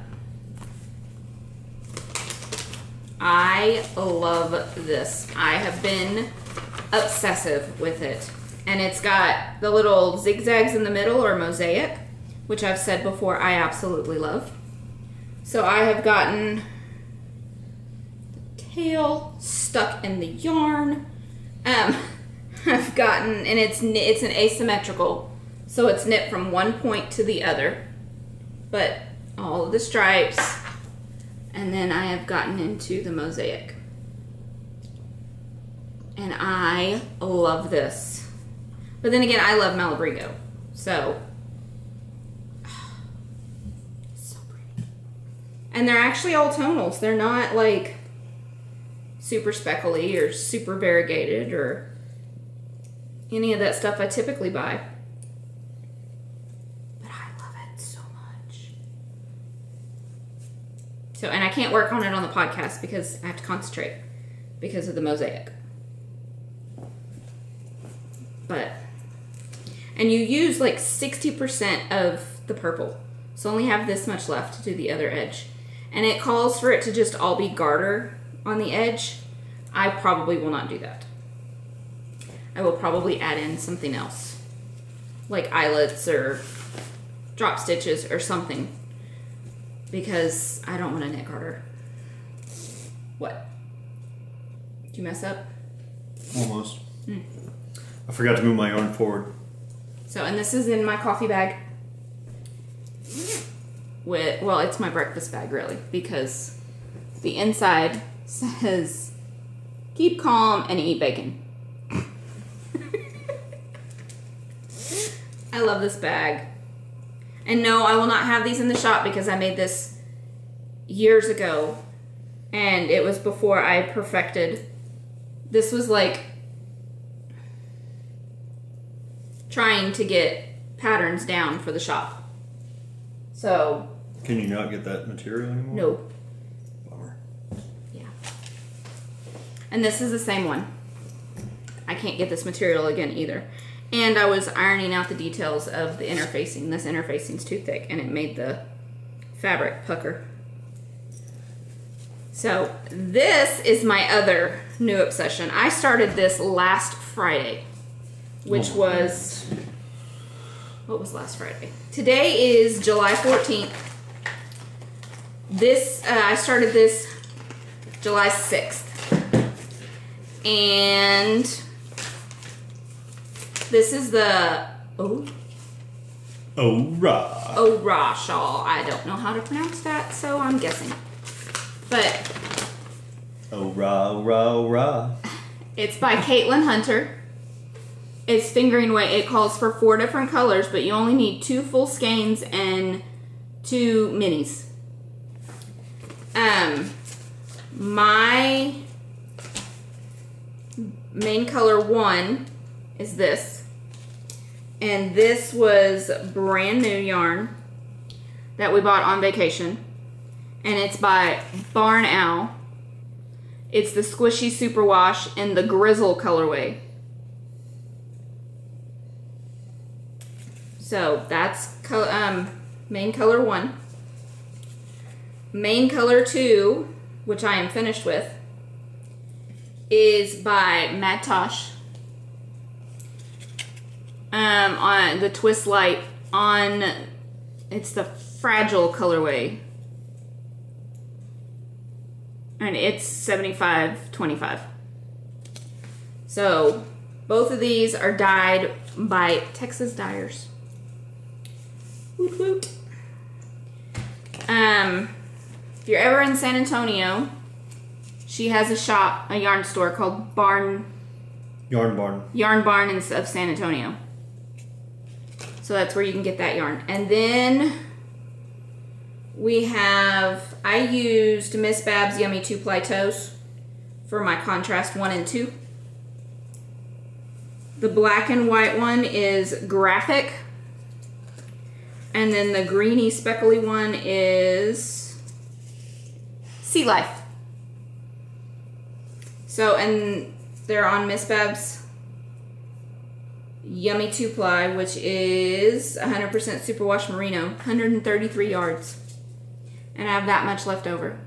I love this. I have been obsessive with it. And it's got the little zigzags in the middle or mosaic, which I've said before I absolutely love. So I have gotten the tail stuck in the yarn. I've gotten, and it's an asymmetrical, so it's knit from one point to the other, but all of the stripes, and then I have gotten into the mosaic. And I love this. But then again, I love Malabrigo, so pretty. And they're actually all tonals. They're not like super speckly or super variegated or any of that stuff I typically buy. But I love it so much. So, and I can't work on it on the podcast because I have to concentrate because of the mosaic. But, and you use like 60% of the purple. So only have this much left to do the other edge. And it calls for it to just all be garter on the edge. I probably will not do that. I will probably add in something else, like eyelets or drop stitches or something, because I don't want a knit garter. What? Did you mess up? Almost. I forgot to move my yarn forward. So, and this is in my coffee bag. Well, it's my breakfast bag really, because the inside says keep calm and eat bacon. I love this bag. And no, I will not have these in the shop because I made this years ago and it was before I perfected. This was like trying to get patterns down for the shop. So can you not get that material anymore? No. Bummer. Yeah. And this is the same one. I can't get this material again either. And I was ironing out the details of the interfacing. This interfacing's too thick and it made the fabric pucker. So this is my other new obsession. I started this last Friday, which was, what was last Friday? Today is July 14th. This, I started this July 6th. And this is the Ora shawl. I don't know how to pronounce that, so I'm guessing. But Ora. It's by Caitlin Hunter. It's fingering weight. It calls for 4 different colors, but you only need 2 full skeins and 2 minis. My main color 1 is this. And this was brand new yarn that we bought on vacation. And it's by Barn Owl. It's the Squishy Superwash in the Grizzle colorway. So that's main color 1. Main color 2, which I am finished with, is by Mad Tosh. on the twist light on, it's the fragile colorway. And it's $75.25. So both of these are dyed by Texas Dyers. Woot woot. If you're ever in San Antonio, she has a shop, a yarn store called Yarn Barn of San Antonio. So that's where you can get that yarn. And then we have, I used Miss Bab's Yummy 2-ply toes for my contrast 1 and 2. The black and white one is Graphic. And then the greeny speckly one is Sea Life. So, and they're on Miss Bab's Yummy 2-ply, which is 100% superwash merino, 133 yards. And I have that much left over.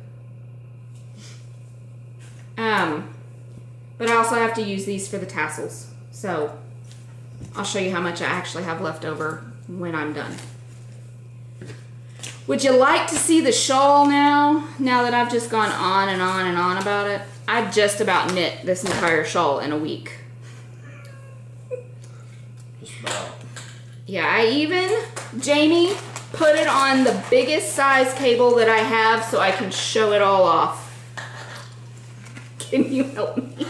But I also have to use these for the tassels. So I'll show you how much I actually have left over when I'm done. Would you like to see the shawl now? Now that I've just gone on and on and on about it. I just about knit this entire shawl in a week. Just about. Yeah, Jamie put it on the biggest size cable that I have so I can show it all off. Can you help me?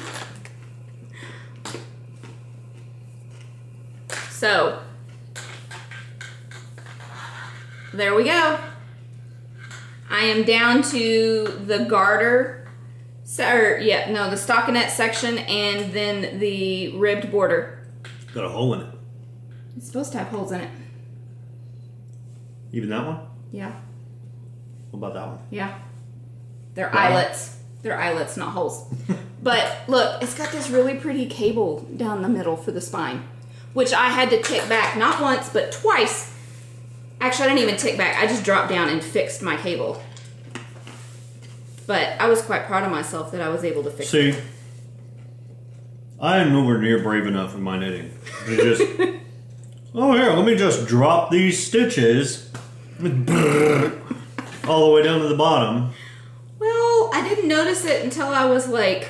So, there we go. I am down to the garter, the stockinette section, and then the ribbed border. Got a hole in it. It's supposed to have holes in it. Even that one? Yeah. What about that one? Yeah. They're eyelets. They're eyelets, not holes. But look, it's got this really pretty cable down the middle for the spine, which I had to tick back, not once, but twice. Actually, I didn't even tick back. I just dropped down and fixed my cable. But I was quite proud of myself that I was able to fix it. See, I am nowhere near brave enough in my knitting to just, oh here, let me just drop these stitches all the way down to the bottom. Well, I didn't notice it until I was like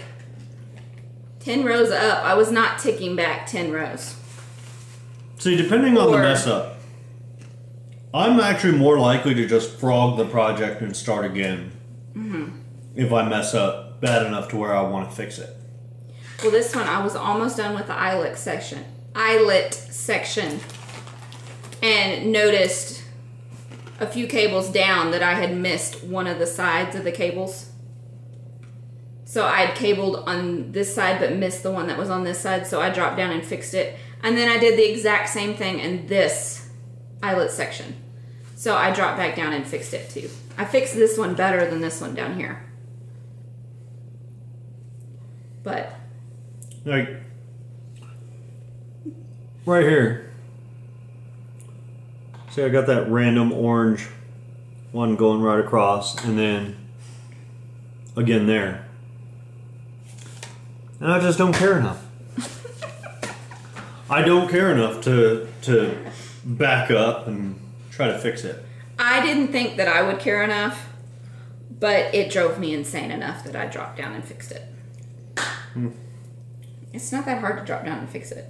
10 rows up. I was not ticking back 10 rows. See, depending on the mess up, I'm actually more likely to just frog the project and start again if I mess up bad enough to where I want to fix it. Well, this one, I was almost done with the eyelet section. And noticed a few cables down that I had missed one of the sides of the cables. So I had cabled on this side but missed the one that was on this side, so I dropped down and fixed it. And then I did the exact same thing in this eyelet section. So I dropped back down and fixed it too. I fixed this one better than this one down here. But like right here. See, I got that random orange one going right across, and then again there. And I just don't care enough. I don't care enough to back up and try to fix it. I didn't think that I would care enough, but it drove me insane enough that I dropped down and fixed it. It's not that hard to drop down and fix it.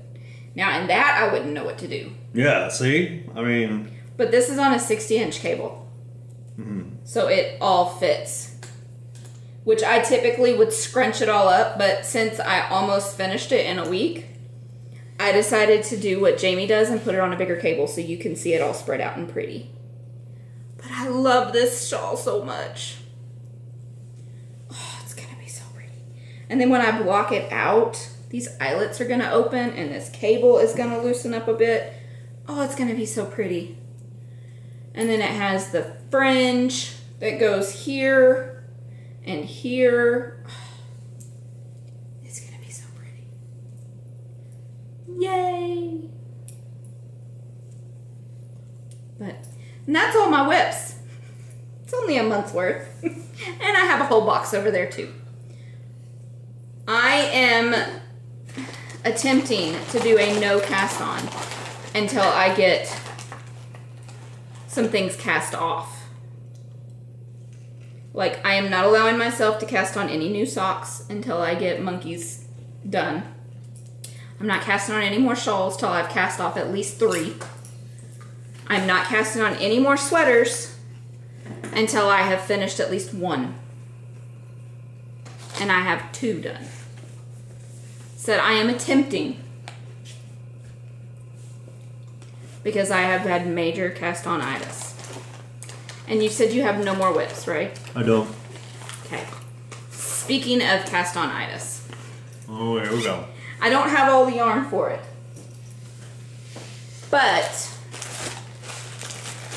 Now, in that, I wouldn't know what to do. Yeah, see? I mean... But this is on a 60-inch cable. So it all fits. Which I typically would scrunch it all up, but since I almost finished it in a week, I decided to do what Jamie does and put it on a bigger cable so you can see it all spread out and pretty. But I love this shawl so much. Oh, it's going to be so pretty. And then when I block it out, these eyelets are going to open and this cable is going to loosen up a bit. Oh, it's going to be so pretty. And then it has the fringe that goes here and here. It's going to be so pretty. Yay! And that's all my whips. It's only a month's worth. And I have a whole box over there too. I am attempting to do a no cast on. until I get some things cast off. Like, I am not allowing myself to cast on any new socks until I get monkeys done. I'm not casting on any more shawls till I've cast off at least 3. I'm not casting on any more sweaters until I have finished at least 1. And I have 2 done. Said I am attempting, because I have had major cast-on-itis. And you said you have no more whips, right? I don't. Okay. Speaking of cast-on-itis. Oh, here we go. I don't have all the yarn for it. But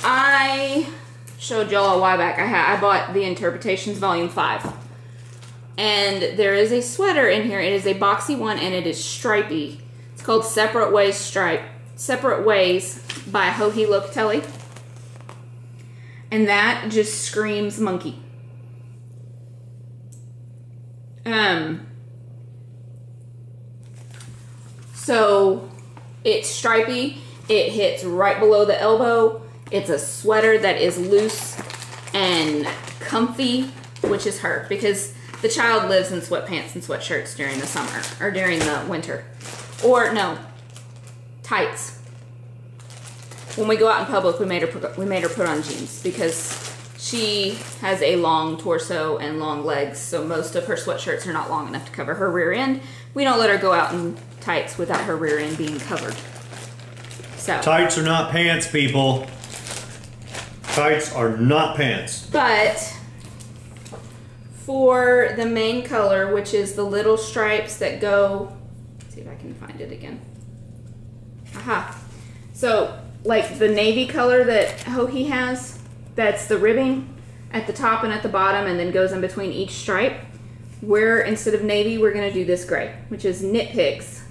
I showed y'all a while back. I bought the Interpretations Volume 5. And there is a sweater in here. It is a boxy one and it is stripy. It's called Separate Ways by Joji Locatelli. And that just screams monkey. So it's stripy. It hits right below the elbow. It's a sweater that is loose and comfy, which is her, because the child lives in sweatpants and sweatshirts during the summer, or during the winter. Or, no, tights. When we go out in public, we made her put on jeans, because she has a long torso and long legs, so most of her sweatshirts are not long enough to cover her rear end. We don't let her go out in tights without her rear end being covered. So tights are not pants, people. Tights are not pants. But for the main color, which is the little stripes that go, let's see if I can find it again. Aha. So, like the navy color that Joji has, that's the ribbing at the top and at the bottom and then goes in between each stripe. Instead of navy, we're gonna do this gray, which is Knit Picks.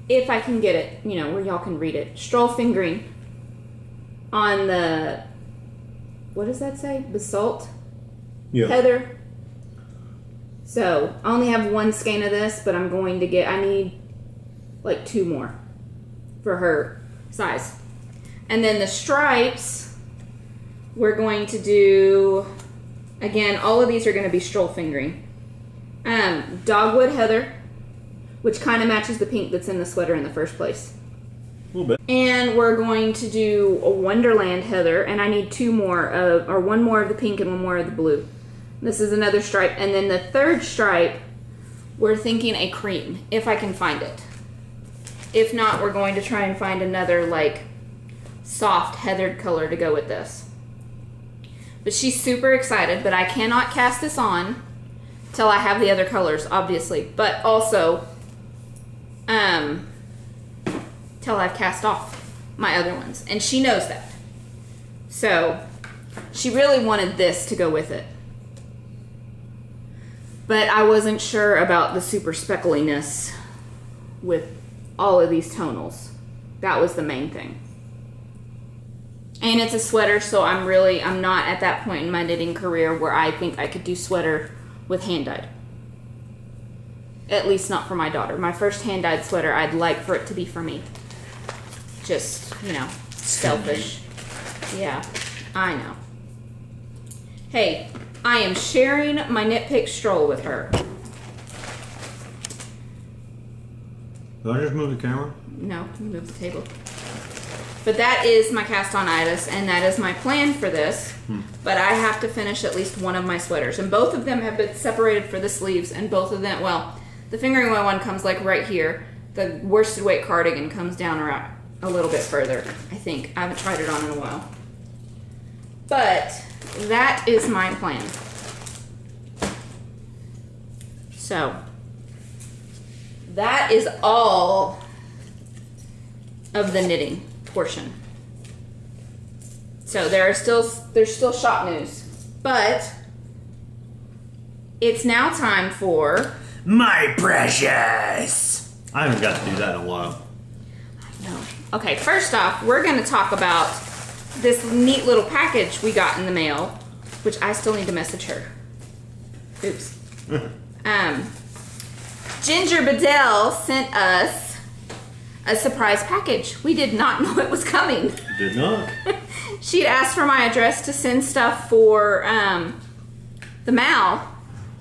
If I can get it, you know, where y'all can read it. Stroll fingering on the, what does that say? Basalt? Yeah. Heather. So, I only have 1 skein of this, but I'm going to I need like 2 more for her size. And then the stripes, we're going to do, again, all of these are going to be stroll fingering. Dogwood Heather, which kind of matches the pink that's in the sweater in the first place. A little bit. And we're going to do a Wonderland Heather, and I need 2 more of, or 1 more of the pink and 1 more of the blue. This is another stripe. And then the third stripe, we're thinking a cream, if I can find it. If not, we're going to try and find another, like, soft heathered color to go with this. But she's super excited, but I cannot cast this on till I have the other colors, obviously. But also, till I've cast off my other ones. And she knows that. So, she really wanted this to go with it. But I wasn't sure about the super speckliness with all of these tonals. That was the main thing. And it's a sweater, so I'm not at that point in my knitting career where I think I could do sweater with hand-dyed. At least not for my daughter. My first hand-dyed sweater, I'd like for it to be for me. Just, you know, selfish. Yeah, I know. Hey, I am sharing my Knit Pick stroll with her. Did I just move the camera? No, you moved the table. But that is my cast-on-itis, and that is my plan for this. But I have to finish at least 1 of my sweaters. And both of them have been separated for the sleeves, and both of them, well, the fingering away one comes like right here. The worsted weight cardigan comes down around a little bit further, I think. I haven't tried it on in a while. But that is my plan. So, that is all of the knitting portion. So there's still shop news, but it's now time for My Precious. I haven't got to do that in a while. I know. Okay, first off, we're going to talk about this neat little package we got in the mail, which I still need to message her. Oops. Ginger Bedell sent us a surprise package. We did not know it was coming. Did not. She'd asked for my address to send stuff for the mail,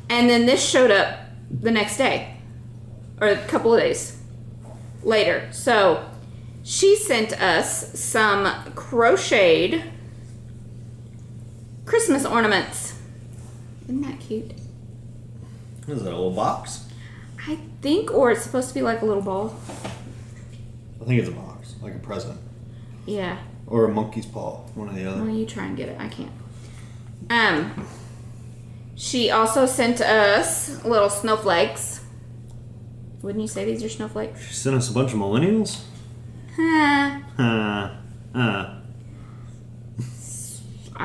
and then this showed up the next day, or a couple of days later. So she sent us some crocheted Christmas ornaments. Isn't that cute? Is that a little box? I think, or it's supposed to be like a little ball. I think it's a box, like a present. Yeah. Or a monkey's paw, one or the other. Well, you try and get it. I can't. She also sent us little snowflakes. Wouldn't you say these are snowflakes? She sent us a bunch of millennials? I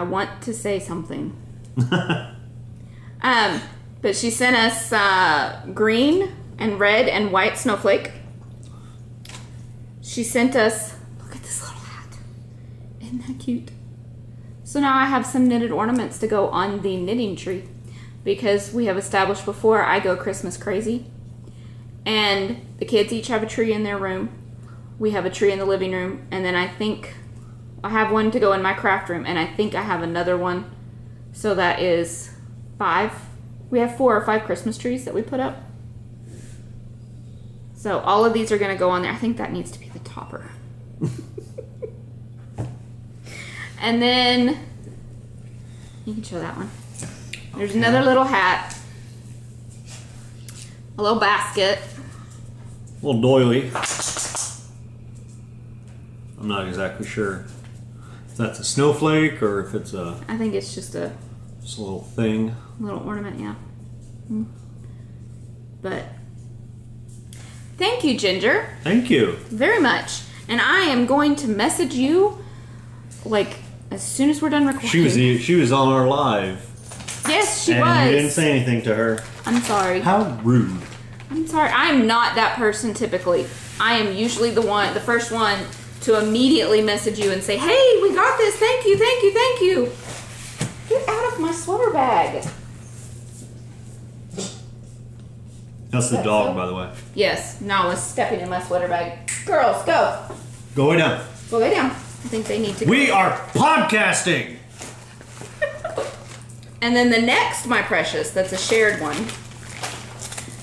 want to say something. But she sent us green and red and white snowflake. She sent us, look at this little hat. Isn't that cute? So now I have some knitted ornaments to go on the knitting tree, because we have established before I go Christmas crazy. And the kids each have a tree in their room. We have a tree in the living room. And then I think I have one to go in my craft room. And I think I have another one. So that is 5. We have 4 or 5 Christmas trees that we put up. So all of these are going to go on there. I think that needs to be the topper. And then you can show that one. There's another little hat. A little basket. A little doily. I'm not exactly sure if that's a snowflake or if it's a... I think it's just a little thing. Little ornament, yeah. But thank you, Ginger. Thank you. Very much. And I am going to message you like as soon as we're done recording. She was on our live. Yes, she was. And you didn't say anything to her. I'm sorry. How rude. I'm sorry. I'm not that person typically. I am usually the first one to immediately message you and say, "Hey, we got this. Thank you, thank you, thank you." Get out of my sweater bag. That's the dog, by the way. Yes. Noah's stepping in my sweater bag. Girls, go. Go way down. Go lay down. I think they need to go. We are podcasting. And then the next, my precious, that's a shared one.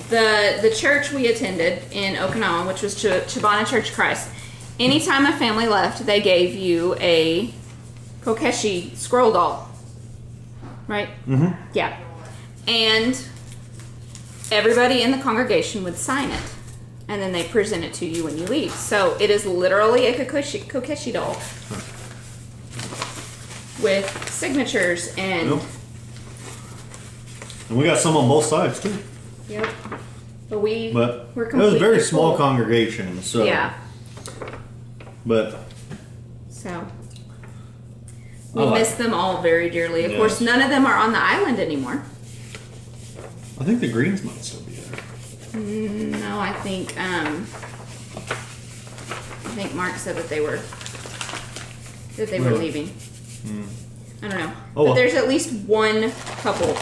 The church we attended in Okinawa, which was Chibana Church of Christ. Anytime a family left, they gave you a Kokeshi scroll doll. Right? Mm-hmm. Yeah. And everybody in the congregation would sign it. And then they present it to you when you leave. So it is literally a Kokeshi doll. With signatures and... Yep. And we got some on both sides, too. Yep. But we're completely it was a very small full. congregation, so... Yeah. But... So... We miss them all very dearly. Of course, none of them are on the island anymore. I think the Greens might still be there. No, I think Mark said that they were leaving. I don't know. But there's at least one couple,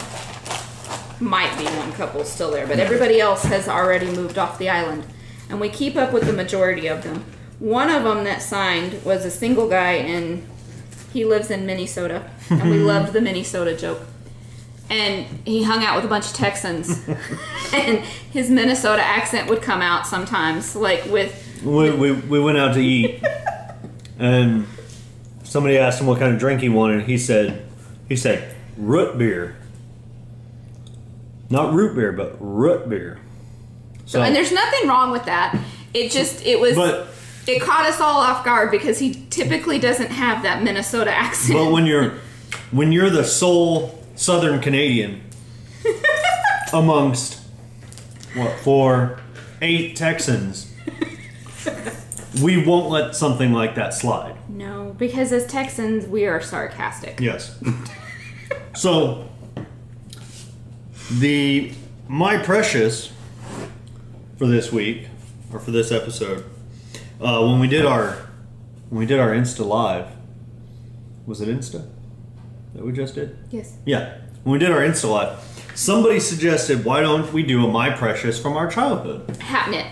might be one couple still there, but everybody else has already moved off the island. And we keep up with the majority of them. One of them that signed was a single guy, and he lives in Minnesota. And we loved the Minnesota joke. And he hung out with a bunch of Texans. And his Minnesota accent would come out sometimes, like with... We went out to eat, and somebody asked him what kind of drink he wanted. He said root beer. Not root beer, but root beer. So, and there's nothing wrong with that. It caught us all off guard because he typically doesn't have that Minnesota accent. But when you're the sole Southern Canadian amongst 8 Texans, we won't let something like that slide. No, because as Texans, we are sarcastic. Yes. So, my precious for this week, or for this episode, when we did our Insta Live, was it Insta that we just did? Yes. Yeah. When we did our Insta Live, somebody suggested, why don't we do a My Precious from our childhood? Hat knit.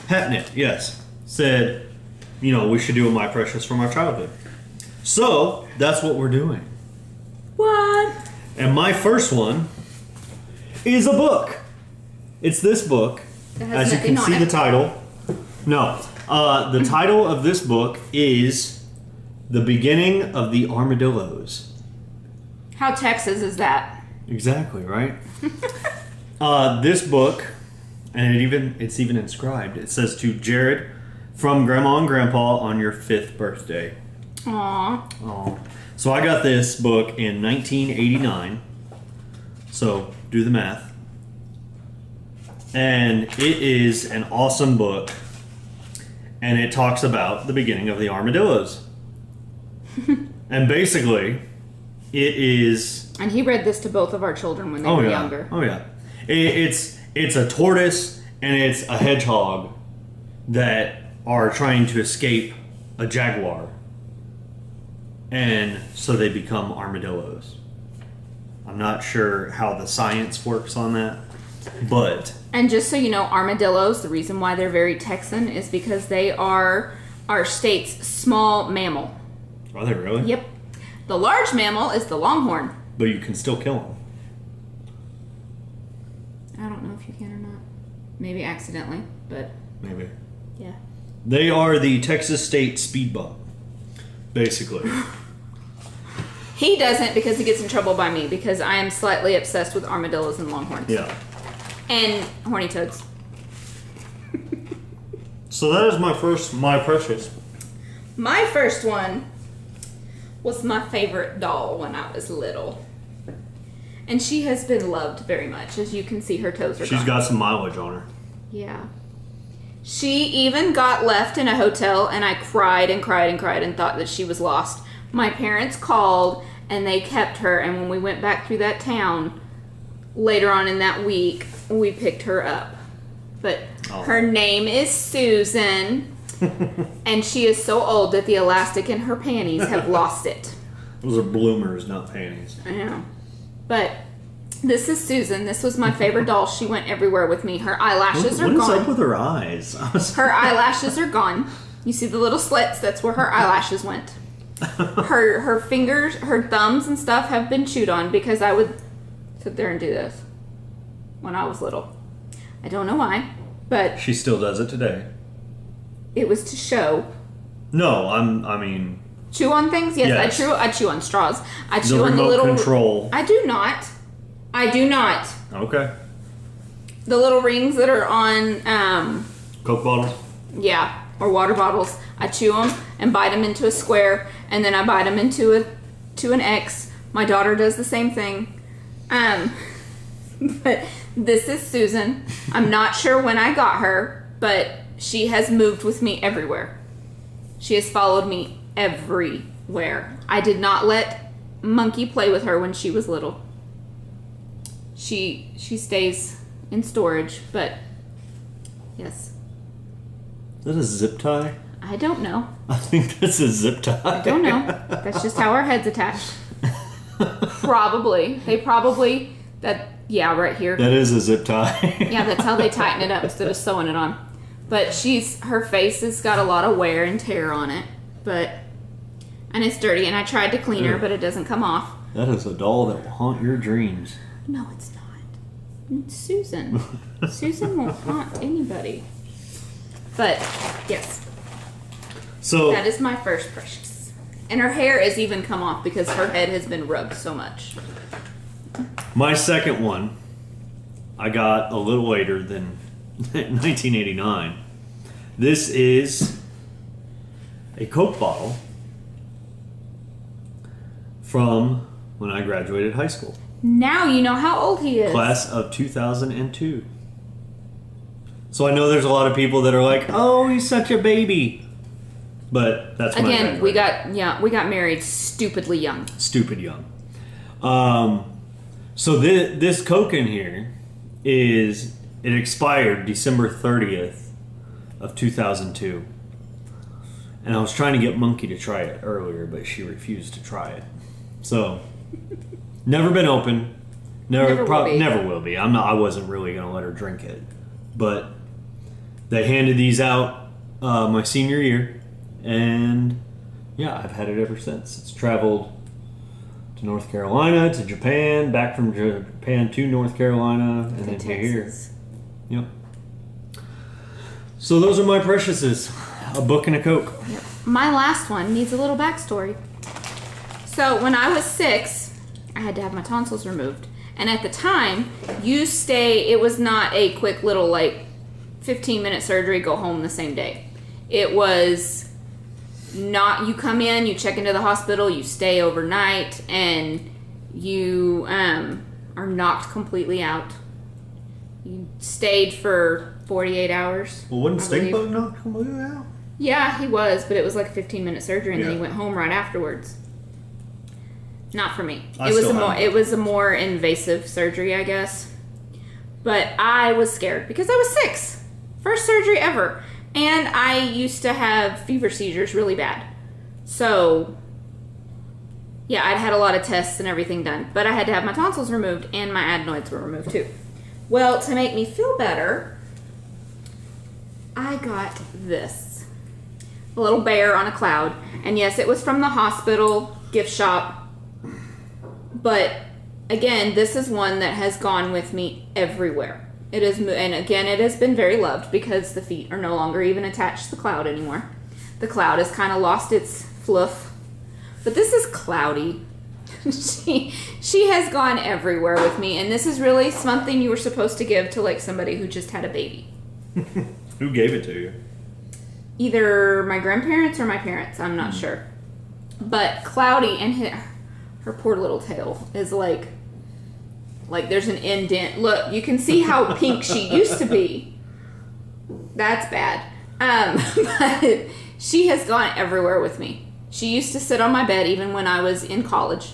Hat knit, yes. said, we should do a My Precious from our childhood. So that's what we're doing. What? And my first one is a book. It's this book. As you can see the title. No. The title of this book is The Beginning of the Armadillos. How Texas is that? Exactly, right? This book, and it's even inscribed. It says to Jared from Grandma and Grandpa on your 5th birthday. Aww. Aww. So I got this book in 1989. So do the math. And it is an awesome book. And it talks about the beginning of the armadillos. And basically, it is... And he read this to both of our children when they were younger. Oh, yeah. It's a tortoise and it's a hedgehog that are trying to escape a jaguar. And so they become armadillos. I'm not sure how the science works on that, but... And just so you know, armadillos, the reason why they're very Texan is because they are our state's small mammal. Are they really? Yep. The large mammal is the longhorn. But you can still kill them. I don't know if you can or not. Maybe accidentally, but... Maybe. Yeah. They are the Texas State speed bump, basically. He doesn't because he gets in trouble by me because I am slightly obsessed with armadillos and longhorns. Yeah. And horny toads. So that is my first My Precious. My first one was my favorite doll when I was little. And she has been loved very much. As you can see, her toes are gone. She's got some mileage on her. Yeah. She even got left in a hotel, and I cried and cried and cried and thought that she was lost. My parents called, and they kept her, and when we went back through that town later on in that week, we picked her up. But her name is Susan, and she is so old that the elastic in her panties have lost it. Those are bloomers, not panties. I know. But this is Susan. This was my favorite doll. She went everywhere with me. Her eyelashes are gone. What is up with her eyes? Her eyelashes are gone. You see the little slits? That's where her eyelashes went. Her fingers, her thumbs and stuff have been chewed on because I would sit there and do this when I was little. I don't know why, but... She still does it today. It was to show. No, I mean... Chew on things? Yes. I chew on straws. I chew on the little... control. I do not. I do not. Okay. The little rings that are on... Coke bottles? Yeah, or water bottles. I chew them and bite them into a square, and then I bite them into an X. My daughter does the same thing. But this is Susan. I'm not sure when I got her, but she has moved with me everywhere. She has followed me everywhere. I did not let Monkey play with her when she was little. She stays in storage, but yes. Is that a zip tie? I don't know. I think that's a zip tie. I don't know. That's just how our head's attached. Probably. Yeah, right here. That is a zip tie. Yeah, that's how they tighten it up instead of sewing it on. But her face has got a lot of wear and tear on it. And it's dirty, and I tried to clean her, but it doesn't come off. That is a doll that will haunt your dreams. No, it's not. It's Susan. Susan won't haunt anybody. But, yes. So that is my first precious. And her hair has even come off because her head has been rubbed so much. My second one, I got a little later than 1989. This is a Coke bottle from when I graduated high school. Now you know how old he is. Class of 2002. So I know there's a lot of people that are like, "Oh, he's such a baby," but that's when again. We got married stupidly young. Stupid young. So this Coke in here it expired December 30th of 2002. And I was trying to get Monkey to try it earlier, but she refused to try it. So, never been open. Never will be. I wasn't really going to let her drink it. But they handed these out my senior year, and yeah, I've had it ever since. It's traveled to North Carolina, to Japan, back from Japan to North Carolina, and then to here. Yep. So those are my preciouses. A book and a Coke. Yep. My last one needs a little backstory. So when I was 6, I had to have my tonsils removed. And at the time, it was not a quick little 15-minute surgery, go home the same day. It was not, you come in, you check into the hospital, you stay overnight, and you are knocked completely out. You stayed for 48 hours. Well, wasn't Stinkbug knocked completely out? Yeah, he was, but it was like a 15-minute surgery, and then he went home right afterwards. Not for me. It was a more invasive surgery, I guess. But I was scared because I was 6. First surgery ever. And I used to have fever seizures really bad. So, yeah, I'd had a lot of tests and everything done. But I had to have my tonsils removed, and my adenoids were removed too. Well, to make me feel better, I got this. A little bear on a cloud. And yes, it was from the hospital gift shop. But again, this is one that has gone with me everywhere. It is, and again, it has been very loved because the feet are no longer even attached to the cloud anymore. The cloud has kind of lost its fluff. But this is Cloudy. She has gone everywhere with me, and this is really something you were supposed to give to somebody who just had a baby. Who gave it to you? Either my grandparents or my parents. I'm not sure. But Cloudy and her poor little tail is like there's an indent. Look, you can see how pink she used to be. That's bad. But she has gone everywhere with me. She used to sit on my bed even when I was in college.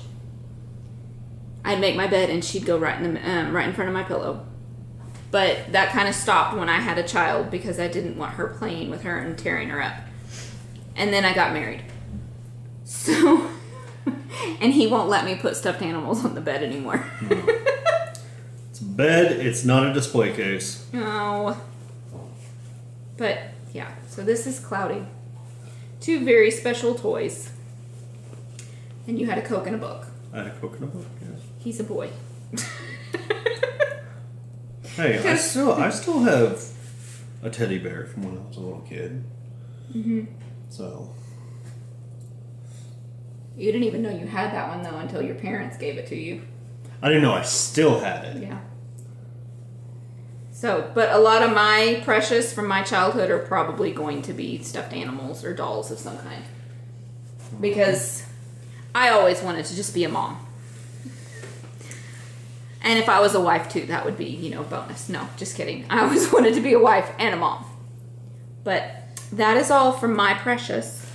I'd make my bed and she'd go right in front of my pillow. But that kind of stopped when I had a child because I didn't want her playing with her and tearing her up. And then I got married. So, and he won't let me put stuffed animals on the bed anymore. It's a bed, it's not a display case. No. But, yeah. So this is Cloudy. 2 very special toys. And you had a Coke and a book. I had a Coke and a book, yes. He's a boy. Hey, I still have a teddy bear from when I was a little kid. Mm-hmm. So. You didn't even know you had that one, though, until your parents gave it to you. I didn't know I still had it. Yeah. So, but a lot of my precious from my childhood are probably going to be stuffed animals or dolls of some kind. Because I always wanted to just be a mom. And if I was a wife, too, that would be, bonus. No, just kidding. I always wanted to be a wife and a mom. But that is all from my precious.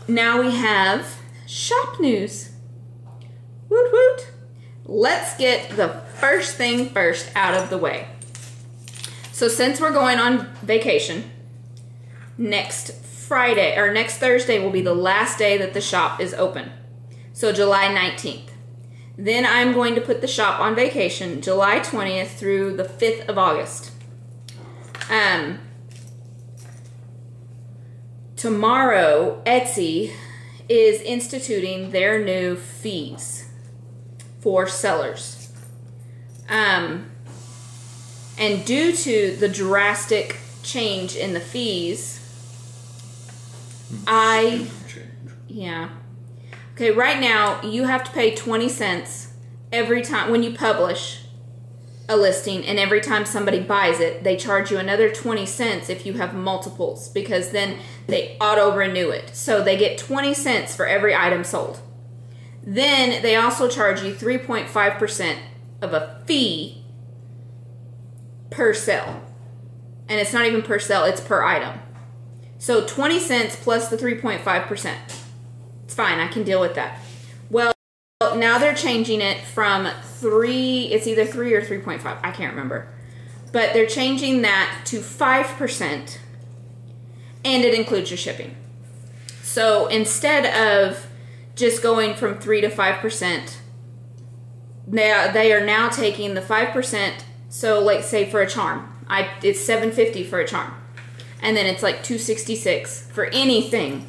Now we have shop news. Woot woot. Let's get the first thing first out of the way. So since we're going on vacation, next Thursday will be the last day that the shop is open. So July 19th. Then I'm going to put the shop on vacation July 20th through the 5th of August. Tomorrow, Etsy is instituting their new fees for sellers. And due to the drastic change in the fees, Okay, right now, you have to pay 20 cents every time when you publish a listing, and every time somebody buys it, they charge you another 20 cents if you have multiples, because then they auto-renew it. So they get 20 cents for every item sold. Then they also charge you 3.5% of a fee per sale. And it's not even per sale, it's per item. So 20 cents plus the 3.5%. It's fine, I can deal with that. Well, now they're changing it from it's either 3 or 3.5, I can't remember. But they're changing that to 5%, and it includes your shipping. So instead of just going from 3 to 5%, they are now taking the 5%, so like say for a charm, it's $7.50 for a charm. And then it's like $2.66 for anything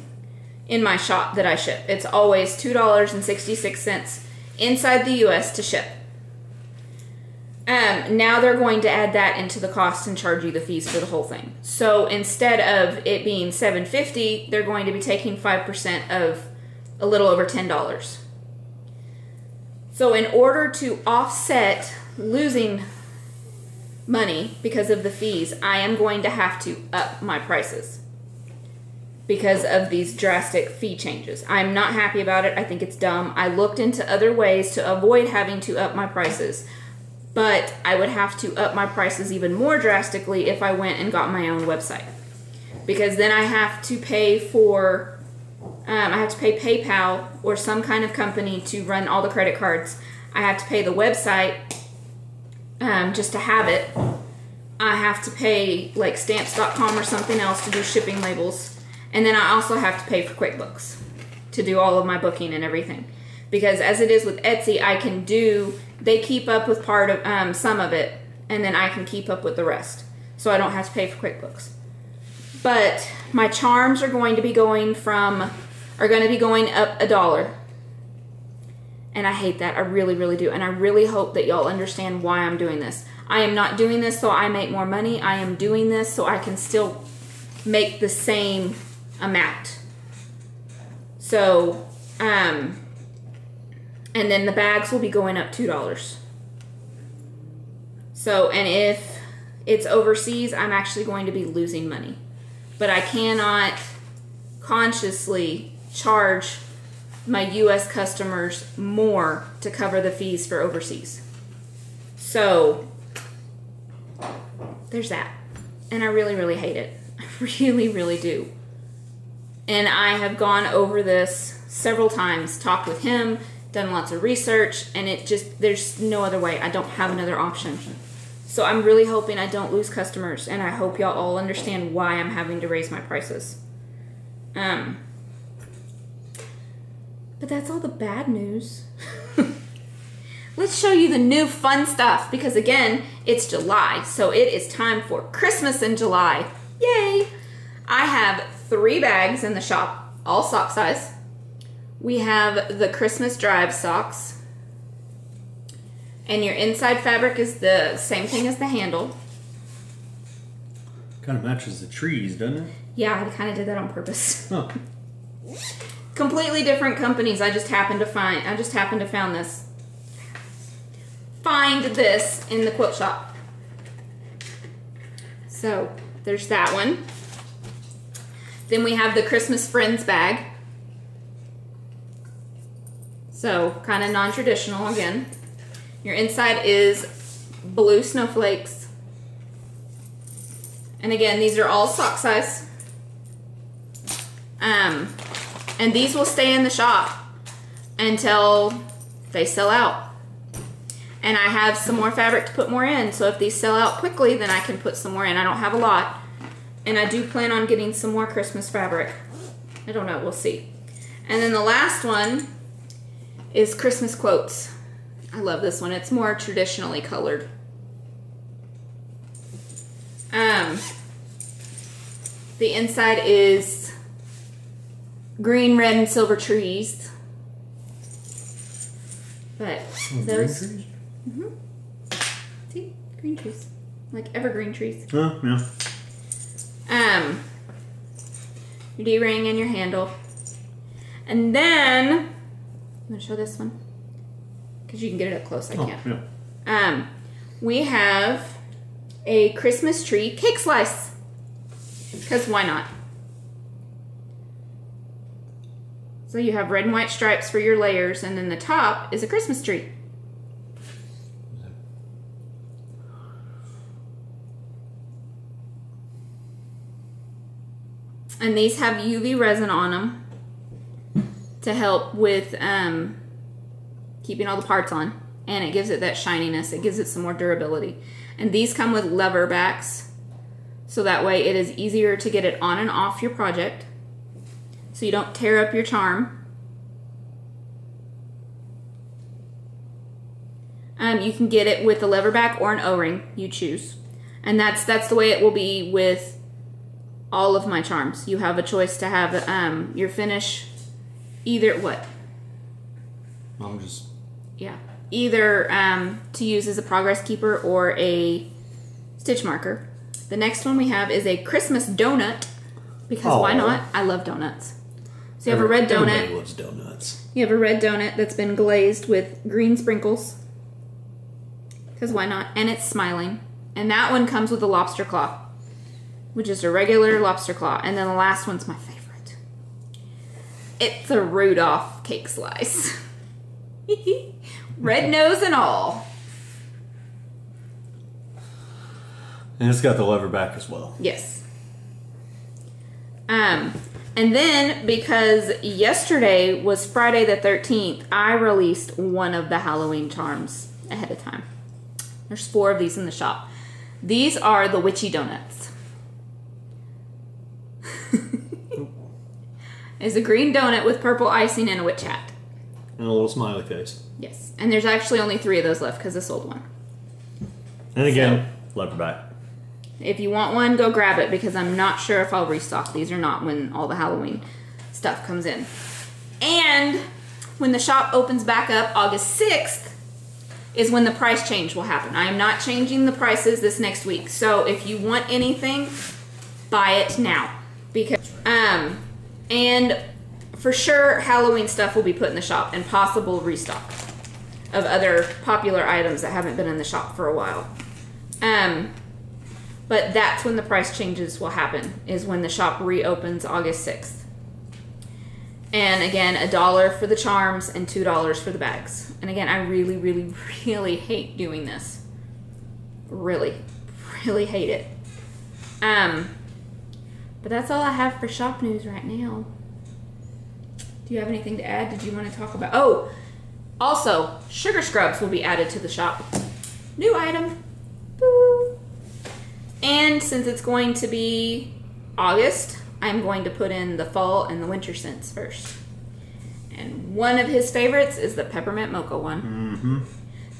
in my shop that I ship. It's always $2.66 inside the US to ship. Now they're going to add that into the cost and charge you the fees for the whole thing. So instead of it being $7.50, they're going to be taking 5% of a little over $10. So in order to offset losing money because of the fees, I am going to have to up my prices because of these drastic fee changes. I'm not happy about it. I think it's dumb. I looked into other ways to avoid having to up my prices, but I would have to up my prices even more drastically if I went and got my own website, because then I have to pay for I have to pay PayPal or some kind of company to run all the credit cards. I have to pay the website just to have it. I have to pay like stamps.com or something else to do shipping labels. And then I also have to pay for QuickBooks to do all of my booking and everything. Because as it is with Etsy, I can do, they keep up with part of some of it, and then I can keep up with the rest. So I don't have to pay for QuickBooks. But my charms are going to be going up $1. And I hate that. I really, really do. And I really hope that y'all understand why I'm doing this. I am not doing this so I make more money. I am doing this so I can still make the same amount. So, and then the bags will be going up $2. So, and if it's overseas, I'm actually going to be losing money. But I cannot consciously charge my U.S. customers more to cover the fees for overseas. So, there's that. And I really, really hate it. I really, really do. And I have gone over this several times, talked with him, done lots of research, and it just, there's no other way. I don't have another option. So I'm really hoping I don't lose customers, and I hope y'all all understand why I'm having to raise my prices. But that's all the bad news. Let's show you the new fun stuff, because again, it's July, so it is time for Christmas in July. Yay! I have 3 bags in the shop, all sock size. We have the Christmas Drive socks. And your inside fabric is the same thing as the handle. Kind of matches the trees, doesn't it? Yeah, I kind of did that on purpose. Oh. Completely different companies. I just happened to find this in the quilt shop. So there's that one. Then we have the Christmas Friends bag. So kind of non-traditional again. Your inside is blue snowflakes. And again, these are all sock size. And these will stay in the shop until they sell out. And I have some more fabric to put more in. So if these sell out quickly, then I can put some more in. I don't have a lot. And I do plan on getting some more Christmas fabric. I don't know, we'll see. And then the last one is Christmas quotes. I love this one. It's more traditionally colored. The inside is green, red, and silver trees. But those... Green trees? Mm-hmm. See? Green trees. Like evergreen trees. Oh, yeah. Your D-ring and your handle. And then... You want to show this one? Because you can get it up close. I can't. Yeah. We have a Christmas tree cake slice. Because why not? So you have red and white stripes for your layers, and then the top is a Christmas tree. And these have UV resin on them to help with keeping all the parts on. And it gives it that shininess. It gives it some more durability. And these come with lever backs. So that way it is easier to get it on and off your project. So you don't tear up your charm. You can get it with a lever back or an O-ring. You choose. And that's the way it will be with all of my charms. You have a choice to have your finish either what? I'm just... Yeah. Either to use as a progress keeper or a stitch marker. The next one we have is a Christmas donut, because why not? I love donuts. So you have a red donut. Everybody loves donuts. You have a red donut that's been glazed with green sprinkles, because why not? And it's smiling. And that one comes with a lobster claw, which is a regular lobster claw. And then the last one's my favorite. It's a Rudolph cake slice. Red nose and all. And it's got the lever back as well. Yes. And then, because yesterday was Friday the 13th, I released one of the Halloween charms ahead of time. There's 4 of these in the shop. These are the witchy donuts. It's a green donut with purple icing and a witch hat. And a little smiley face. Yes. And there's actually only 3 of those left because I sold one. And again, lever back. If you want one, go grab it, because I'm not sure if I'll restock these or not when all the Halloween stuff comes in. And when the shop opens back up August 6th is when the price change will happen. I am not changing the prices this next week. So if you want anything, buy it now. Because and for sure Halloween stuff will be put in the shop, and possible restock of other popular items that haven't been in the shop for a while. But that's when the price changes will happen, is when the shop reopens August 6th. And again, $1 for the charms and $2 for the bags. And again, I really, really, really hate doing this. Really, really hate it. But that's all I have for shop news right now. Do you have anything to add? Did you want to talk about... Oh, also, sugar scrubs will be added to the shop. New item. Boo. And since it's going to be August, I'm going to put in the fall and the winter scents first. And one of his favorites is the peppermint mocha one. Mm-hmm.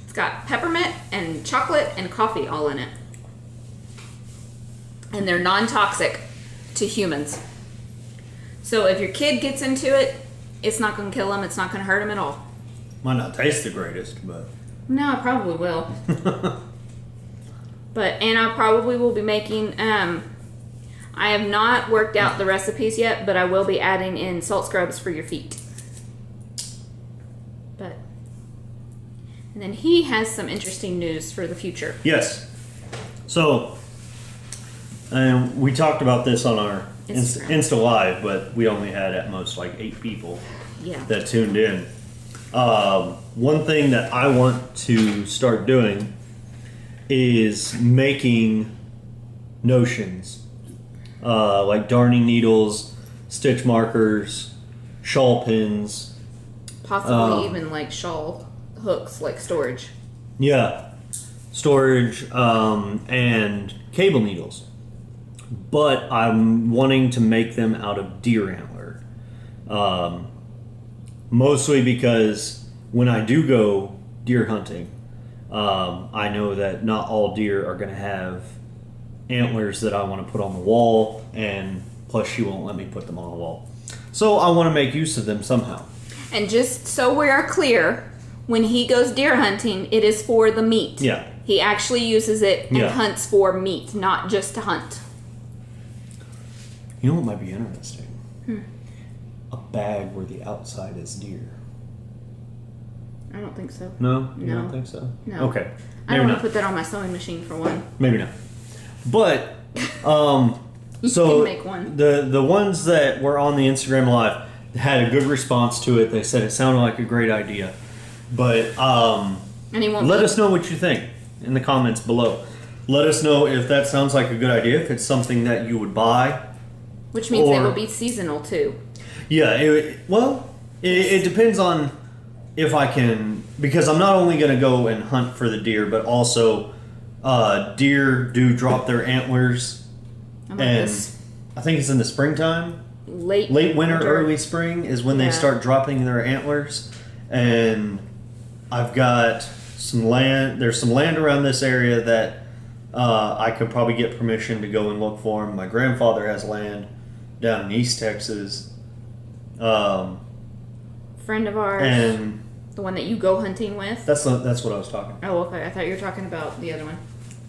It's got peppermint and chocolate and coffee all in it. And they're non-toxic to humans. So if your kid gets into it, it's not going to kill them. It's not going to hurt them at all. Might not taste the greatest, but... No, it probably will. And I probably will be making, I have not worked out the recipes yet, but I will be adding in salt scrubs for your feet. And then he has some interesting news for the future. Yes. So, we talked about this on our Insta Live, but we only had at most like 8 people that tuned in. One thing that I want to start doing is making notions, like darning needles, stitch markers, shawl pins. Possibly even like shawl hooks, like storage. Yeah, storage, and cable needles. But I'm wanting to make them out of deer antler. Mostly because when I do go deer hunting, I know that not all deer are going to have antlers that I want to put on the wall, and plus she won't let me put them on the wall. So I want to make use of them somehow. And just so we are clear, when he goes deer hunting, it is for the meat. Yeah. He actually uses it and hunts for meat, not just to hunt. You know what might be interesting? A bag where the outside is deer. I don't think so. No? You don't think so? No. Okay. I don't want to put that on my sewing machine for one. Maybe not. But, you so can make one. The ones that were on the Instagram Live had a good response to it. They said it sounded like a great idea. But let us know what you think in the comments below. Let us know if that sounds like a good idea, if it's something that you would buy. Which means they will be seasonal too. Yeah, it depends on if I can, because I'm not only going to go and hunt for the deer, but also deer do drop their antlers, and I think it's in the springtime, late winter, early spring is when they start dropping their antlers. And I've got some land. There's some land around this area that I could probably get permission to go and look for them. My grandfather has land down in East Texas. Friend of ours. And the one that you go hunting with? That's what I was talking about. Oh, okay. I thought you were talking about the other one.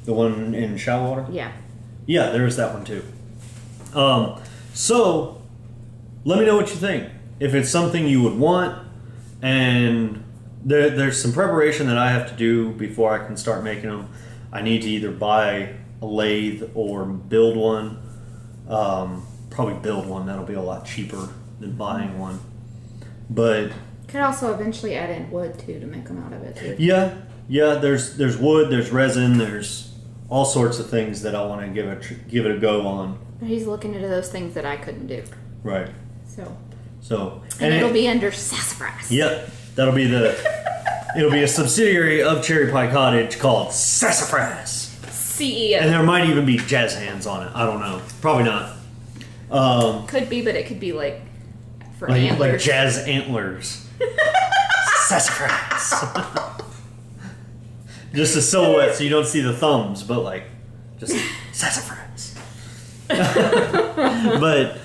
The one in Shallow Water? Yeah. Yeah, there is that one too. So, let me know what you think. If it's something you would want, and there's some preparation that I have to do before I can start making them. I need to either buy a lathe or build one. Probably build one. That'll be a lot cheaper than buying one. But could also eventually add in wood too to make them out of it too. Yeah. There's wood. There's resin. There's all sorts of things that I want to give it a go on. He's looking into those things that I couldn't do. Right. So and it'll be under Sassafras. Yep. That'll be it'll be a subsidiary of Cherry Pie Cottage called Sassafras. CEO. And there might even be jazz hands on it. I don't know. Probably not. Could be, but it could be like for like, antlers. Like jazz antlers. Sassafras. Just a silhouette so you don't see the thumbs, but like just Sassafras. But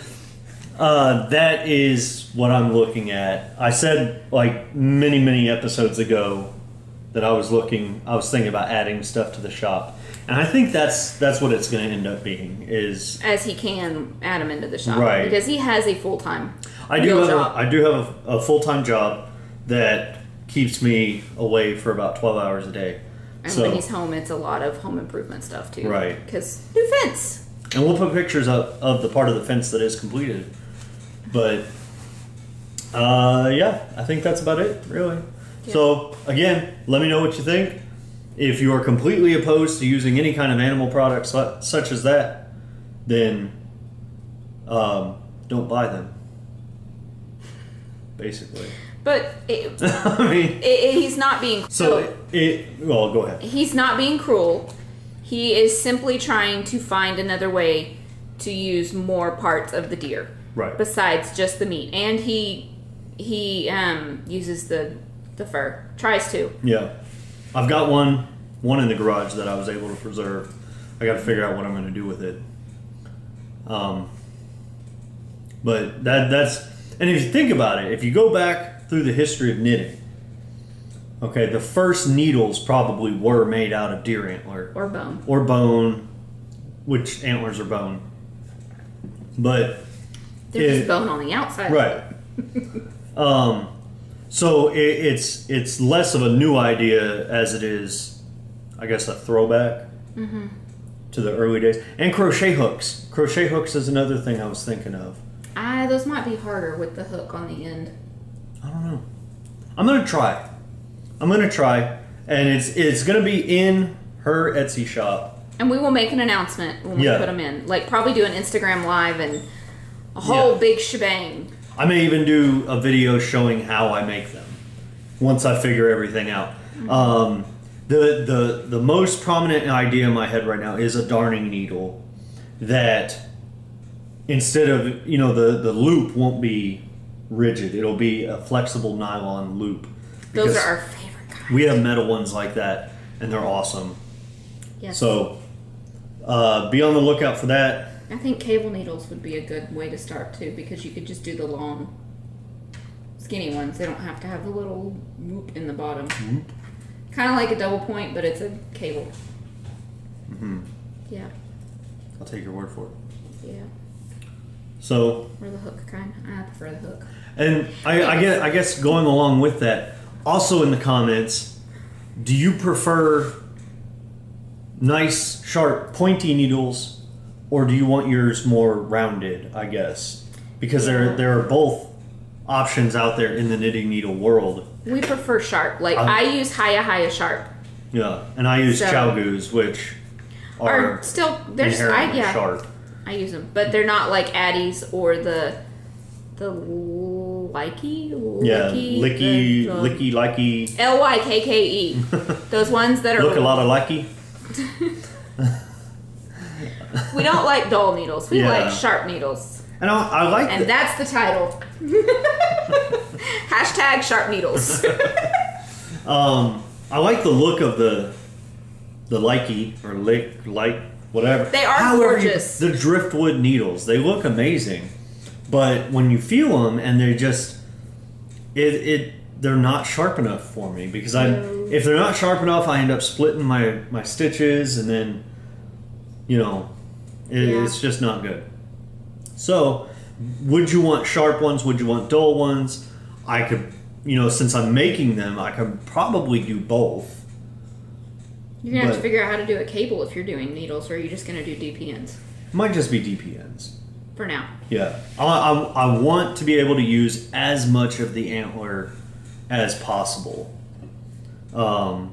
that is what I'm looking at. I said like many episodes ago that I was thinking about adding stuff to the shop, and I think that's what it's going to end up being is as he can add him into the shop, right? Because he has a full-time job. I do have a full-time job that keeps me away for about 12 hours a day. And when he's home, it's a lot of home improvement stuff too, right? Because new fence. And we'll put pictures of the part of the fence that is completed. But, yeah, I think that's about it, really. Yeah. So, again, let me know what you think. If you are completely opposed to using any kind of animal products such as that, then don't buy them, basically. But, I mean, he's not being... well, go ahead. He's not being cruel. He is simply trying to find another way to use more parts of the deer. Right. Besides just the meat. And he uses the fur. Tries to. Yeah. I've got one in the garage that I was able to preserve. I got to figure out what I'm going to do with it. But that's... And if you think about it, if you go back through the history of knitting, okay, the first needles probably were made out of deer antler. Or bone. Or bone, which antlers are bone. But... There's just bone on the outside. Right. So it's less of a new idea as it is, I guess, a throwback to the early days. And crochet hooks. Crochet hooks is another thing I was thinking of. Those might be harder with the hook on the end. I don't know. I'm going to try. And it's going to be in her Etsy shop. And we will make an announcement when we put them in. Like, probably do an Instagram live and a whole big shebang. I may even do a video showing how I make them once I figure everything out. The most prominent idea in my head right now is a darning needle that instead of, the loop won't be rigid. It'll be a flexible nylon loop. Those are our favorite kinds. We have metal ones like that, and they're awesome. Yes. So be on the lookout for that. I think cable needles would be a good way to start too, because you could just do the long, skinny ones. They don't have to have the little whoop in the bottom. Kind of like a double point, but it's a cable. Yeah. I'll take your word for it. Yeah. So. Or the hook kind. I prefer the hook. And I guess going along with that, also in the comments, do you prefer nice, sharp, pointy needles? Or do you want yours more rounded, I guess? Because there are both options out there in the knitting needle world. We prefer sharp. Like, I use Hiya Sharp. Yeah, and I use Chowgoos, which are still inherently sharp. I use them, but they're not like Addie's or the Likey? Licky, Likey. Lykke. Those ones that are... Look a lot of Likey. We don't like dull needles. We like sharp needles. And I like And that's the title. # sharp needles. I like the look of the Likey or like whatever. They are gorgeous. The driftwood needles, they look amazing, but when you feel them and they're just they're not sharp enough for me because if they're not sharp enough, I end up splitting my stitches, and then it's just not good. So, would you want sharp ones? Would you want dull ones? I could, since I'm making them, I could probably do both. You're going to have to figure out how to do a cable if you're doing needles, or are you just going to do DPNs? Might just be DPNs. For now. Yeah. I want to be able to use as much of the antler as possible. And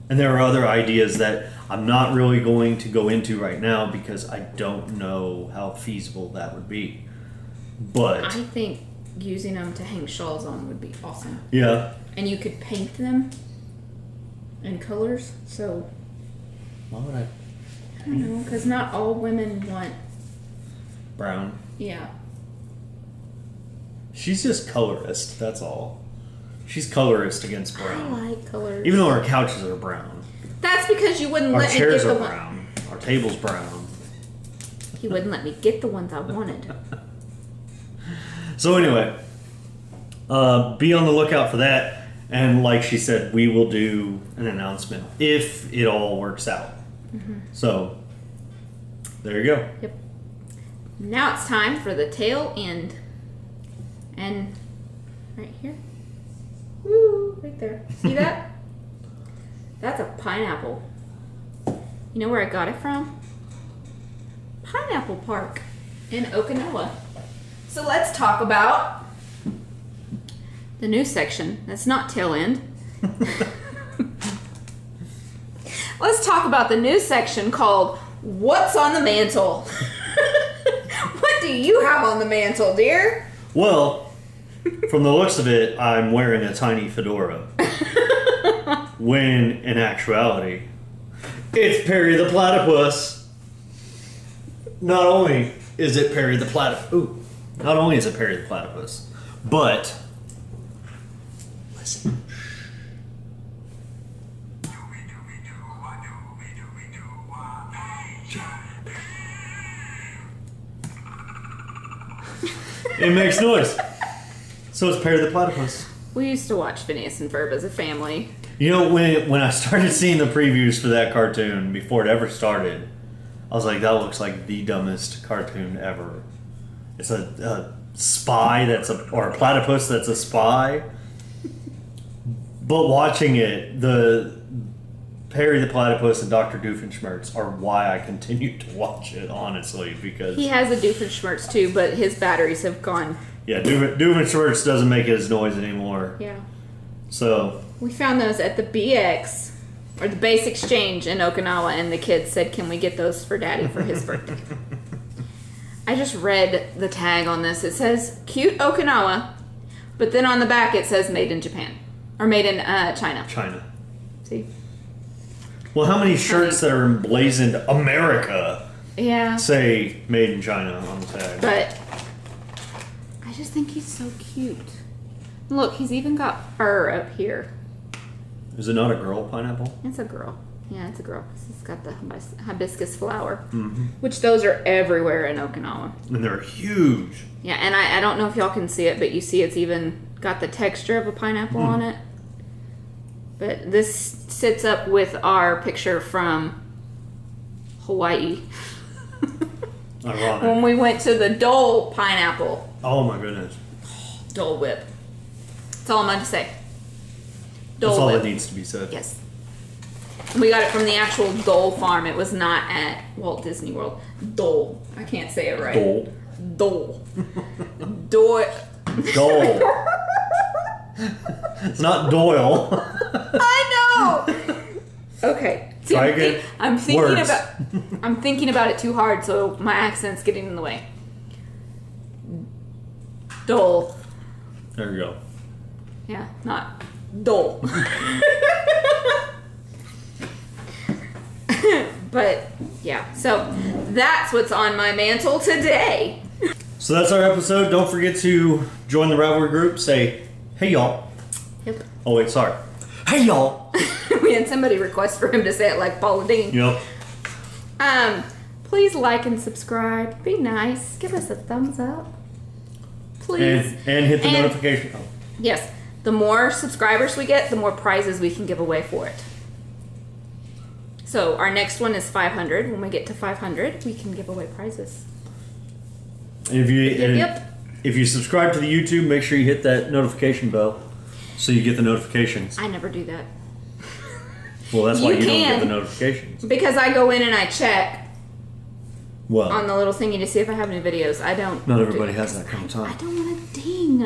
there are other ideas that I'm not really going to go into right now because I don't know how feasible that would be. But I think using them to hang shawls on would be awesome. Yeah. And you could paint them in colors, so... Why would I don't know, because not all women want... brown. Yeah. She's just colorist, that's all. She's colorist against brown. I like colors. Even though our couches are brown. That's because you wouldn't let me get the... Our chairs the are brown. Our table's brown. You wouldn't let me get the ones I wanted. So anyway, be on the lookout for that. And like she said, we will do an announcement if it all works out. Mm-hmm. So, there you go. Yep. Now it's time for the tail end. And right here. Woo! Right there. See that? That's a pineapple. You know where I got it from? Pineapple Park in Okinawa. So let's talk about the new section. That's not tail end. Let's talk about the new section called What's on the Mantle? What do you have on the mantle, dear? Well, from the looks of it, I'm wearing a tiny fedora. When, in actuality, it's Perry the Platypus. Not only is it Perry the Platypus, but listen. It makes noise. So it's Perry the Platypus. We used to watch Phineas and Ferb as a family. When I started seeing the previews for that cartoon before it ever started, I was like, that looks like the dumbest cartoon ever. It's a spy or a platypus that's a spy. But watching it, the Perry the Platypus and Dr. Doofenshmirtz are why I continue to watch it, honestly, because... He has a Doofenshmirtz too, but his batteries have gone... Yeah, Doofenshmirtz doesn't make his noise anymore. Yeah. So... We found those at the BX, or the Base Exchange in Okinawa, and the kids said, can we get those for Daddy for his birthday? I just read the tag on this. It says, cute Okinawa, but then on the back it says made in Japan. Or made in China. China. See? Well, how many shirts that are emblazoned America say made in China on the tag? But I just think he's so cute. Look, he's even got fur up here. Is it not a girl pineapple? It's a girl. Yeah, it's a girl. It's got the hibiscus flower. Mm-hmm. Which those are everywhere in Okinawa. And they're huge. Yeah, and I don't know if y'all can see it, but you see it's even got the texture of a pineapple on it. But this sits up with our picture from Hawaii. Ironic. When we went to the Dole pineapple. Oh my goodness. Dole Whip. That's all I'm going to say. Dole That's all Whip. that needs to be said. Yes. We got it from the actual Dole farm. It was not at Walt Disney World. Dole. I can't say it right. Dole. Dole. Dole. Dole. It's not Doyle. I know. Okay. See, Try again. I'm thinking about it too hard, so my accent's getting in the way. Dole. There you go. Yeah, not Dole. But yeah, so that's what's on my mantle today. So that's our episode. Don't forget to join the Ravelry group. Say, hey y'all. Yep. Oh wait, sorry. Hey y'all. We had somebody request for him to say it like Paula Dean. Yep. Please like and subscribe. Be nice. Give us a thumbs up. Please. And hit the notification. Oh. Yes. The more subscribers we get, the more prizes we can give away for it. So our next one is 500. When we get to 500, we can give away prizes. And if you subscribe to the YouTube, make sure you hit that notification bell so you get the notifications. I never do that. Well, that's why you don't get the notifications. Because I go in and I check what? On the little thingy to see if I have any videos. I don't. Not everybody has that kind of time. I don't want to ding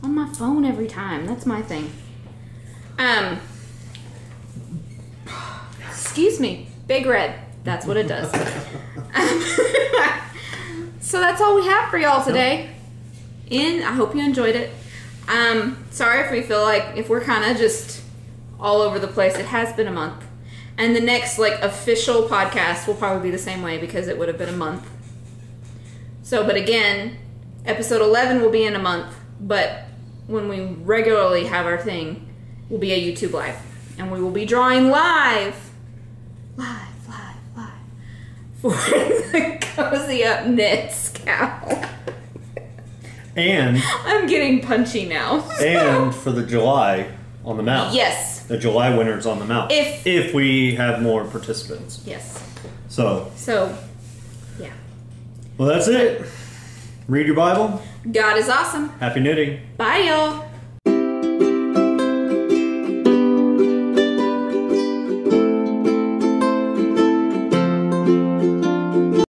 on my phone every time. That's my thing. Excuse me. Big Red. That's what it does. So that's all we have for y'all today. I hope you enjoyed it. Sorry if we feel like if we're kind of just all over the place. It has been a month. And the next official podcast will probably be the same way because it would have been a month. So, but again, episode 11 will be in a month. But when we regularly have our thing, will be a YouTube live. And we will be drawing live for the Cozy Up Knit Scout. And I'm getting punchy now. And for the July on the mount. Yes. The July winners on the mount. If we have more participants. Yes. So, yeah. Well, that's it. Read your Bible. God is awesome. Happy knitting. Bye, y'all.